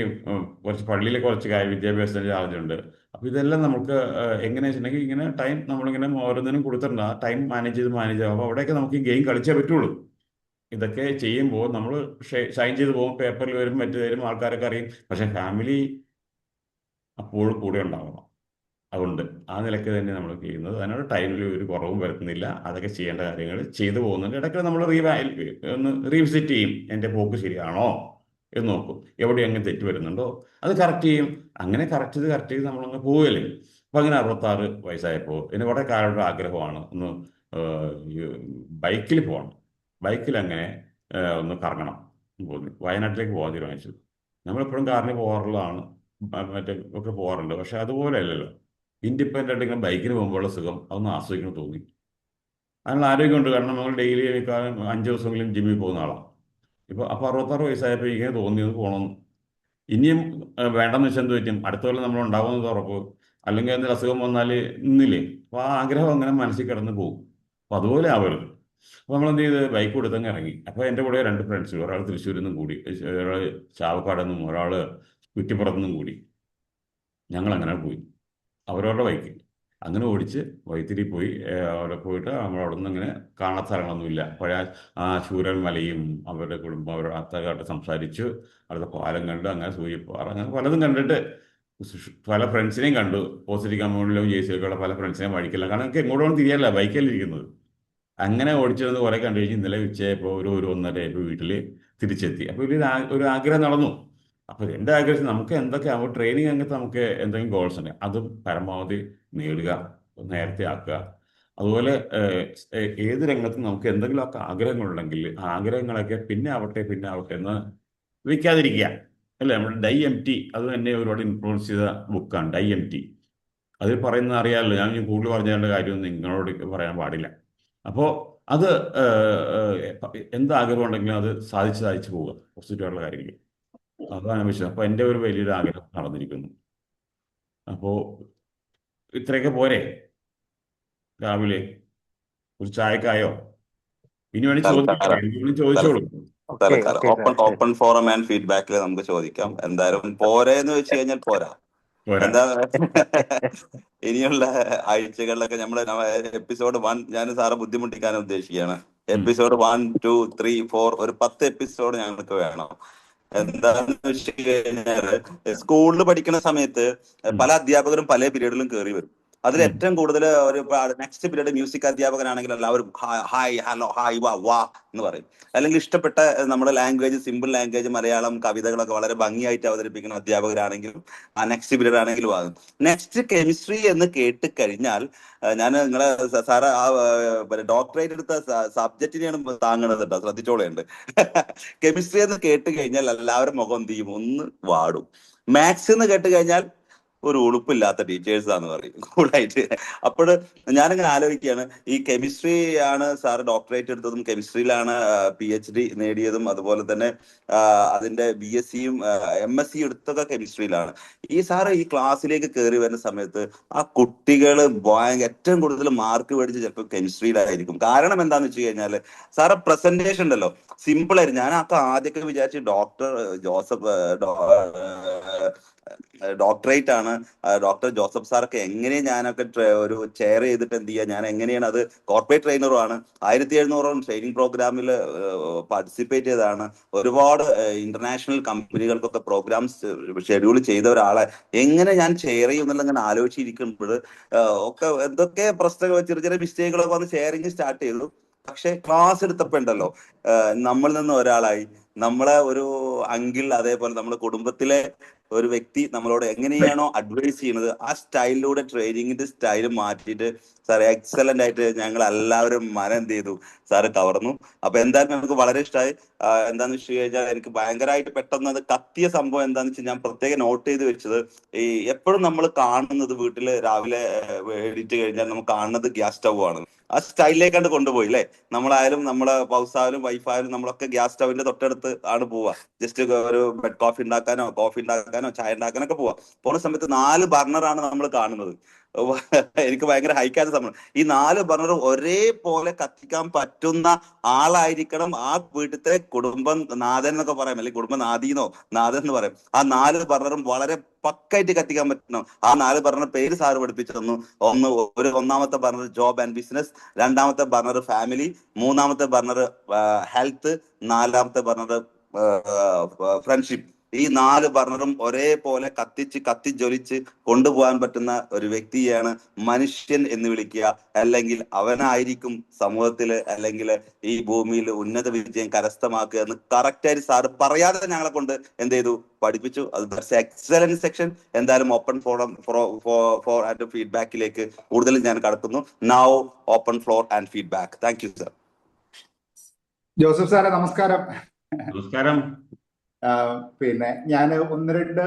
കുറച്ച് പള്ളിയിലെ കുറച്ച് വിദ്യാഭ്യാസത്തിൻ്റെ ചാർജുണ്ട്. അപ്പോൾ ഇതെല്ലാം നമുക്ക് എങ്ങനെയാ വെച്ചിട്ടുണ്ടെങ്കിൽ ഇങ്ങനെ ടൈം നമ്മളിങ്ങനെ ഓരോന്നിനും കൊടുത്തിട്ടുണ്ട്. ആ ടൈം മാനേജ് ചെയ്യും. അപ്പോൾ അവിടെയൊക്കെ നമുക്ക് ഈ ഗെയിം കളിച്ചേ പറ്റുള്ളൂ. ഇതൊക്കെ ചെയ്യുമ്പോൾ നമ്മൾ ഷൈൻ ചെയ്ത് പോകും, പേപ്പറിൽ വരും, മറ്റു തരും, ആൾക്കാരൊക്കെ അറിയും. പക്ഷെ ഫാമിലി അപ്പോൾ കൂടെ ഉണ്ടാവണം. അതുകൊണ്ട് ആ നിലയ്ക്ക് തന്നെ നമ്മൾ ചെയ്യുന്നത്. അതിനോട് ടൈമിൽ ഒരു കുറവും വരുത്തുന്നില്ല. അതൊക്കെ ചെയ്യേണ്ട കാര്യങ്ങൾ ചെയ്തു പോകുന്നുണ്ട്. ഇടയ്ക്ക് നമ്മൾ ഒന്ന് റീവിസിറ്റ് ചെയ്യും. എൻ്റെ പോക്ക് ശരിയാണോ എന്ന് നോക്കും. എവിടെ അങ്ങനെ തെറ്റ് വരുന്നുണ്ടോ അത് കറക്റ്റ് ചെയ്യും. അങ്ങനെ കറക്റ്റ് ചെയ്ത് നമ്മളങ്ങ് പോവുകയല്ലേ. അപ്പം അങ്ങനെ 66 വയസ്സായപ്പോൾ എൻ്റെ വളരെ കാലയുടെ ആഗ്രഹമാണ് ഒന്ന് ബൈക്കിൽ പോകണം. ബൈക്കിൽ അങ്ങനെ ഒന്ന് കറങ്ങണം പോകുന്നു. വയനാട്ടിലേക്ക് പോകാൻ തീരുമാനിച്ചു. നമ്മളെപ്പോഴും കാറിന് പോകാറുള്ളതാണ്, മറ്റേ ഒക്കെ പോകാറുണ്ട്. പക്ഷെ അതുപോലെ അല്ലല്ലോ. ഇൻഡിപെൻഡൻ്റ് ഇങ്ങനെ ബൈക്കിന് പോകുമ്പോഴുള്ള സുഖം അതൊന്ന് ആസ്വദിക്കണം തോന്നി. അതിനുള്ള ആരോഗ്യമുണ്ട്. കാരണം നമ്മൾ ഡെയിലി 5 ദിവസമെങ്കിലും ജിമ്മിൽ പോകുന്ന ആളാണ്. അപ്പോൾ 66 വയസ്സായപ്പോൾ ഇങ്ങനെ തോന്നിയത് പോകണമെന്ന്. ഇനിയും വേണ്ടെന്ന് വെച്ചാൽ എന്ത് പറ്റും? അടുത്ത കൊല്ലം നമ്മൾ ഉണ്ടാവുന്നത് ഉറപ്പ്. അല്ലെങ്കിൽ എന്തെങ്കിലും അസുഖം വന്നാൽ നിന്നില്ലേ. അപ്പോൾ ആ ആഗ്രഹം അങ്ങനെ മനസ്സിൽ കിടന്ന് പോകും. അപ്പോൾ അതുപോലെ ആവരുത്. അപ്പോൾ നമ്മൾ എന്ത് ചെയ്ത് ബൈക്ക് കൊടുത്തങ്ങ് ഇറങ്ങി. അപ്പോൾ എൻ്റെ കൂടെ 2 ഫ്രണ്ട്സ്, ഒരാൾ തൃശ്ശൂരിൽ നിന്നും കൂടി, ഒരാൾ ചാവക്കാട് നിന്നും, ഒരാൾ കുറ്റിപ്പുറത്തു നിന്നും കൂടി. ഞങ്ങൾ അങ്ങനെ പോയി അവരവരുടെ ബൈക്കിൽ അങ്ങനെ ഓടിച്ച് വൈത്തിരി പോയി. അവിടെ പോയിട്ട് നമ്മൾ അവിടെ നിന്ന് ഇങ്ങനെ കാണാത്ത സ്ഥലങ്ങളൊന്നുമില്ല. പഴയ ആ ശൂരൻ മലയും അവരുടെ കുടുംബം അവരുടെ അത്തകാട്ട് സംസാരിച്ചു. അവിടുത്തെ പാലം കണ്ടു. അങ്ങനെ സൂര്യപ്പാറ, അങ്ങനെ പലതും കണ്ടിട്ട് പല ഫ്രണ്ട്സിനെയും കണ്ടു. പോസിറ്റീവ് കമ്മ്യൂണിലും ജേസിയൊക്കെയുള്ള പല ഫ്രണ്ട്സിനെയും വഴിക്കില്ല. കാരണം എനിക്ക് എങ്ങോട്ടൊന്നും തിരിയല്ല, ബൈക്കല്ലേ ഇരിക്കുന്നത്. അങ്ങനെ ഓടിച്ചിരുന്ന് കുറേ കണ്ടു കഴിഞ്ഞ് ഇന്നലെ ഉച്ചയായപ്പോൾ ഒരു 1:30 വീട്ടിൽ തിരിച്ചെത്തി. അപ്പോൾ ഒരു ആഗ്രഹം നടന്നു. അപ്പോൾ എൻ്റെ ആഗ്രഹം നമുക്ക് എന്തൊക്കെ ട്രെയിനിങ് രംഗത്ത് നമുക്ക് എന്തെങ്കിലും ഗോൾസ് ഉണ്ട്, അതും പരമാവധി നേടുക, നേരത്തെ ആക്കുക. അതുപോലെ ഏത് രംഗത്തും നമുക്ക് എന്തെങ്കിലുമൊക്കെ ആഗ്രഹങ്ങളുണ്ടെങ്കിൽ ആ ആഗ്രഹങ്ങളൊക്കെ പിന്നെ ആവട്ടെ എന്ന് വയ്ക്കാതിരിക്കുക. അല്ലേ, നമ്മുടെ ഡൈ എം ടി അത് തന്നെ ഒരുപാട് ഇൻഫ്ലുവൻസ് ചെയ്ത ബുക്കാണ് ഡൈ എം ടി. അതിൽ പറയുന്നത് അറിയാമല്ലോ, ഞാൻ കൂടുതൽ പറഞ്ഞതിൻ്റെ കാര്യമൊന്നും നിങ്ങളോട് പറയാൻ പാടില്ല. അപ്പോൾ അത് എന്താഗ്രഹം ഉണ്ടെങ്കിലും അത് സാധിച്ചു പോവുക, പോസിറ്റീവായിട്ടുള്ള കാര്യങ്ങൾ. അതാണ് വിഷയം. അപ്പോൾ എൻ്റെ ഒരു വലിയൊരു ആഗ്രഹം നടന്നിരിക്കുന്നു. അപ്പോൾ ഇത്രയൊക്കെ പോരെ രാവിലെ? ഒരു ചായക്കായോ? ഇനി വേണേൽ ചോദിച്ചോളൂ. തൽക്കാലം ഓപ്പൺ ഫോറം ആൻഡ് ഫീഡ്ബാക്കിൽ നമുക്ക് ചോദിക്കാം. എന്തായാലും പോരെന്ന് വെച്ച് കഴിഞ്ഞാൽ പോരാ. എന്താ ഇനിയുള്ള ആഴ്ചകളിലൊക്കെ നമ്മള് എപ്പിസോഡ് 1 ഞാൻ സാറെ ബുദ്ധിമുട്ടിക്കാൻ ഉദ്ദേശിക്കുകയാണ്. എപ്പിസോഡ് 1, 2, 3, 4 ഒരു 10 എപ്പിസോഡ് ഞങ്ങൾക്ക് വേണം. എന്താന്ന് വെച്ച് കഴിഞ്ഞാല് സ്കൂളിൽ പഠിക്കുന്ന സമയത്ത് പല അധ്യാപകരും പല പീരീഡിലും കയറി വരും. അതിൽ ഏറ്റവും കൂടുതൽ ഒരു നെക്സ്റ്റ് പീരീഡ് മ്യൂസിക് അധ്യാപകനാണെങ്കിൽ എല്ലാവരും ഹായ് ഹലോ ഹായ് വാ എന്ന് പറയും. അല്ലെങ്കിൽ ഇഷ്ടപ്പെട്ട നമ്മുടെ ലാംഗ്വേജ് സിമ്പിൾ ലാംഗ്വേജ് മലയാളം കവിതകളൊക്കെ വളരെ ഭംഗിയായിട്ട് അവതരിപ്പിക്കുന്ന അധ്യാപകരാണെങ്കിലും ആ നെക്സ്റ്റ് പീരീഡ് ആണെങ്കിലും ആകും. നെക്സ്റ്റ് കെമിസ്ട്രി എന്ന് കേട്ട് കഴിഞ്ഞാൽ ഞാൻ നിങ്ങളെ സാറ് ആ ഡോക്ടറേറ്റ് എടുത്ത സബ്ജക്റ്റിനെയാണ് താങ്ങണത് കേട്ടോ, ശ്രദ്ധിച്ചോളുണ്ട്. കെമിസ്ട്രി എന്ന് കേട്ട് കഴിഞ്ഞാൽ എല്ലാവരും മുഖം എന്ത് ചെയ്യും, ഒന്ന് വാടും. മാത്സ് എന്ന് കേട്ട് കഴിഞ്ഞാൽ ഒരു ഉളുപ്പില്ലാത്ത ടീച്ചേഴ്സാന്ന് പറയും കൂളായിട്ട്. അപ്പോൾ ഞാനിങ്ങനെ ആലോചിക്കുകയാണ്, ഈ കെമിസ്ട്രി ആണ് സാറ് ഡോക്ടറേറ്റ് എടുത്തതും കെമിസ്ട്രിയിലാണ് PhD നേടിയതും, അതുപോലെ തന്നെ അതിന്റെ BScയും MSc എടുത്തൊക്കെ കെമിസ്ട്രിയിലാണ്. ഈ സാറ് ഈ ക്ലാസ്സിലേക്ക് കയറി വരുന്ന സമയത്ത് ആ കുട്ടികൾ ഏറ്റവും കൂടുതൽ മാർക്ക് മേടിച്ച് ചിലപ്പോൾ കെമിസ്ട്രിയിലായിരിക്കും. കാരണം എന്താന്ന് വെച്ച് കഴിഞ്ഞാല് സാറ് പ്രസന്റേഷൻ ഉണ്ടല്ലോ, സിമ്പിൾ ആയിരുന്നു. ഞാൻ ആദ്യമൊക്കെ വിചാരിച്ച് ഡോക്ടറേറ്റ് ആണ്, ഡോക്ടർ ജോസഫ് സാറൊക്കെ എങ്ങനെ ഞാനൊക്കെ ഒരു ചെയർ ചെയ്തിട്ട് എന്ത് ചെയ്യുക, ഞാൻ എങ്ങനെയാണ്, അത് കോർപ്പറേറ്റ് ട്രെയിനറും ആണ്, 1700 ട്രെയിനിങ് പ്രോഗ്രാമിൽ പാർട്ടിസിപ്പേറ്റ് ചെയ്തതാണ്, ഒരുപാട് ഇന്റർനാഷണൽ കമ്പനികൾക്കൊക്കെ പ്രോഗ്രാംസ് ഷെഡ്യൂൾ ചെയ്ത ഒരാളെ എങ്ങനെ ഞാൻ ചെയർ ചെയ്യും എന്നുള്ള ഇങ്ങനെ ആലോചിച്ചിരിക്കുമ്പോൾ ഒക്കെ എന്തൊക്കെ പ്രശ്നങ്ങൾ, ചെറിയ ചെറിയ മിസ്റ്റേക്കുകളൊക്കെ വന്ന് ഷെയറിങ് സ്റ്റാർട്ട് ചെയ്തു. പക്ഷെ ക്ലാസ് എടുത്തപ്പോ ഉണ്ടല്ലോ, നമ്മളിൽ നിന്ന് ഒരാളായി, നമ്മളെ ഒരു അങ്കിൾ, അതേപോലെ നമ്മുടെ കുടുംബത്തിലെ ഒരു വ്യക്തി നമ്മളോട് എങ്ങനെയാണോ അഡ്വൈസ് ചെയ്യുന്നത് ആ സ്റ്റൈലിലൂടെ ട്രെയിനിങ്ങിന്റെ സ്റ്റൈൽ മാറ്റിയിട്ട് സാർ എക്സലന്റ് ആയിട്ട് ഞങ്ങൾ എല്ലാവരും എന്ത് ചെയ്തു, സാറ് കവർന്നു. അപ്പൊ എന്തായാലും നമുക്ക് വളരെ ഇഷ്ടമായി. എന്താന്ന് വെച്ച് കഴിഞ്ഞാൽ എനിക്ക് ഭയങ്കരമായിട്ട് പെട്ടെന്ന് അത് കത്തിയ സംഭവം എന്താന്ന് വെച്ചാൽ ഞാൻ പ്രത്യേകം നോട്ട് ചെയ്ത് വെച്ചത്, ഈ എപ്പോഴും നമ്മൾ കാണുന്നത് വീട്ടില് രാവിലെ എണീറ്റ് കഴിഞ്ഞാൽ നമ്മൾ കാണുന്നത് ഗ്യാസ് സ്റ്റവ് ആണ്. ആ സ്റ്റൈലിലേക്കാണ്ട് കൊണ്ടുപോയി അല്ലെ. നമ്മളായാലും നമ്മളെ ഹൗസായാലും വൈഫായാലും നമ്മളൊക്കെ ഗ്യാസ് സ്റ്റവിന്റെ തൊട്ടടുത്ത് ആണ് പോവുക. ജസ്റ്റ് ഒരു ബെഡ് കോഫി ഉണ്ടാക്കാനോ ചായ ഉണ്ടാക്കാനൊക്കെ പോണ സമയത്ത് 4 ബർണറാണ് നമ്മൾ കാണുന്നത്. എനിക്ക് ഭയങ്കര ഹൈക്കാത്ത സംഭവം. ഈ 4 ബർണർ ഒരേപോലെ കത്തിക്കാൻ പറ്റുന്ന ആളായിരിക്കണം ആ വീട്ടിലത്തെ കുടുംബം നാഥൻ എന്നൊക്കെ പറയാം, അല്ലെങ്കിൽ കുടുംബനാഥീനോ നാഥൻ എന്ന് പറയും. ആ 4 ബർണറും വളരെ പക്കായിട്ട് കത്തിക്കാൻ പറ്റണം. ആ 4 ബർണർ പേര് സാറ് പഠിപ്പിച്ചു തന്നു. ഒന്നാമത്തെ ബർണർ ജോബ് ആൻഡ് ബിസിനസ്, രണ്ടാമത്തെ ബർണർ ഫാമിലി, മൂന്നാമത്തെ ബർണർ ഹെൽത്ത്, നാലാമത്തെ ബർണർ ഫ്രണ്ട്ഷിപ്പ്. ഈ 4 ബർണറും ഒരേപോലെ കത്തിജ്വലിച്ച് കൊണ്ടുപോകാൻ പറ്റുന്ന ഒരു വ്യക്തിയാണ് മനുഷ്യൻ എന്ന് വിളിക്കുക. അല്ലെങ്കിൽ അവനായിരിക്കും സമൂഹത്തില് അല്ലെങ്കിൽ ഈ ഭൂമിയിൽ ഉന്നത വിജയം കരസ്ഥമാക്കുക എന്ന് കറക്റ്റായിട്ട് സാറ് പറയാതെ ഞങ്ങളെ കൊണ്ട് എന്ത് ചെയ്തു, പഠിപ്പിച്ചു. അത് എക്സലന്റ് സെക്ഷൻ. എന്തായാലും ഓപ്പൺ ഫോറം ഫോർ ആൻഡ് ഫീഡ്ബാക്കിലേക്ക് കൂടുതൽ ഞാൻ കടക്കുന്നു. Now open floor and feedback. Thank you sir. Joseph സാറെ നമസ്കാരം. നമസ്കാരം. പിന്നെ ഞാൻ 1-2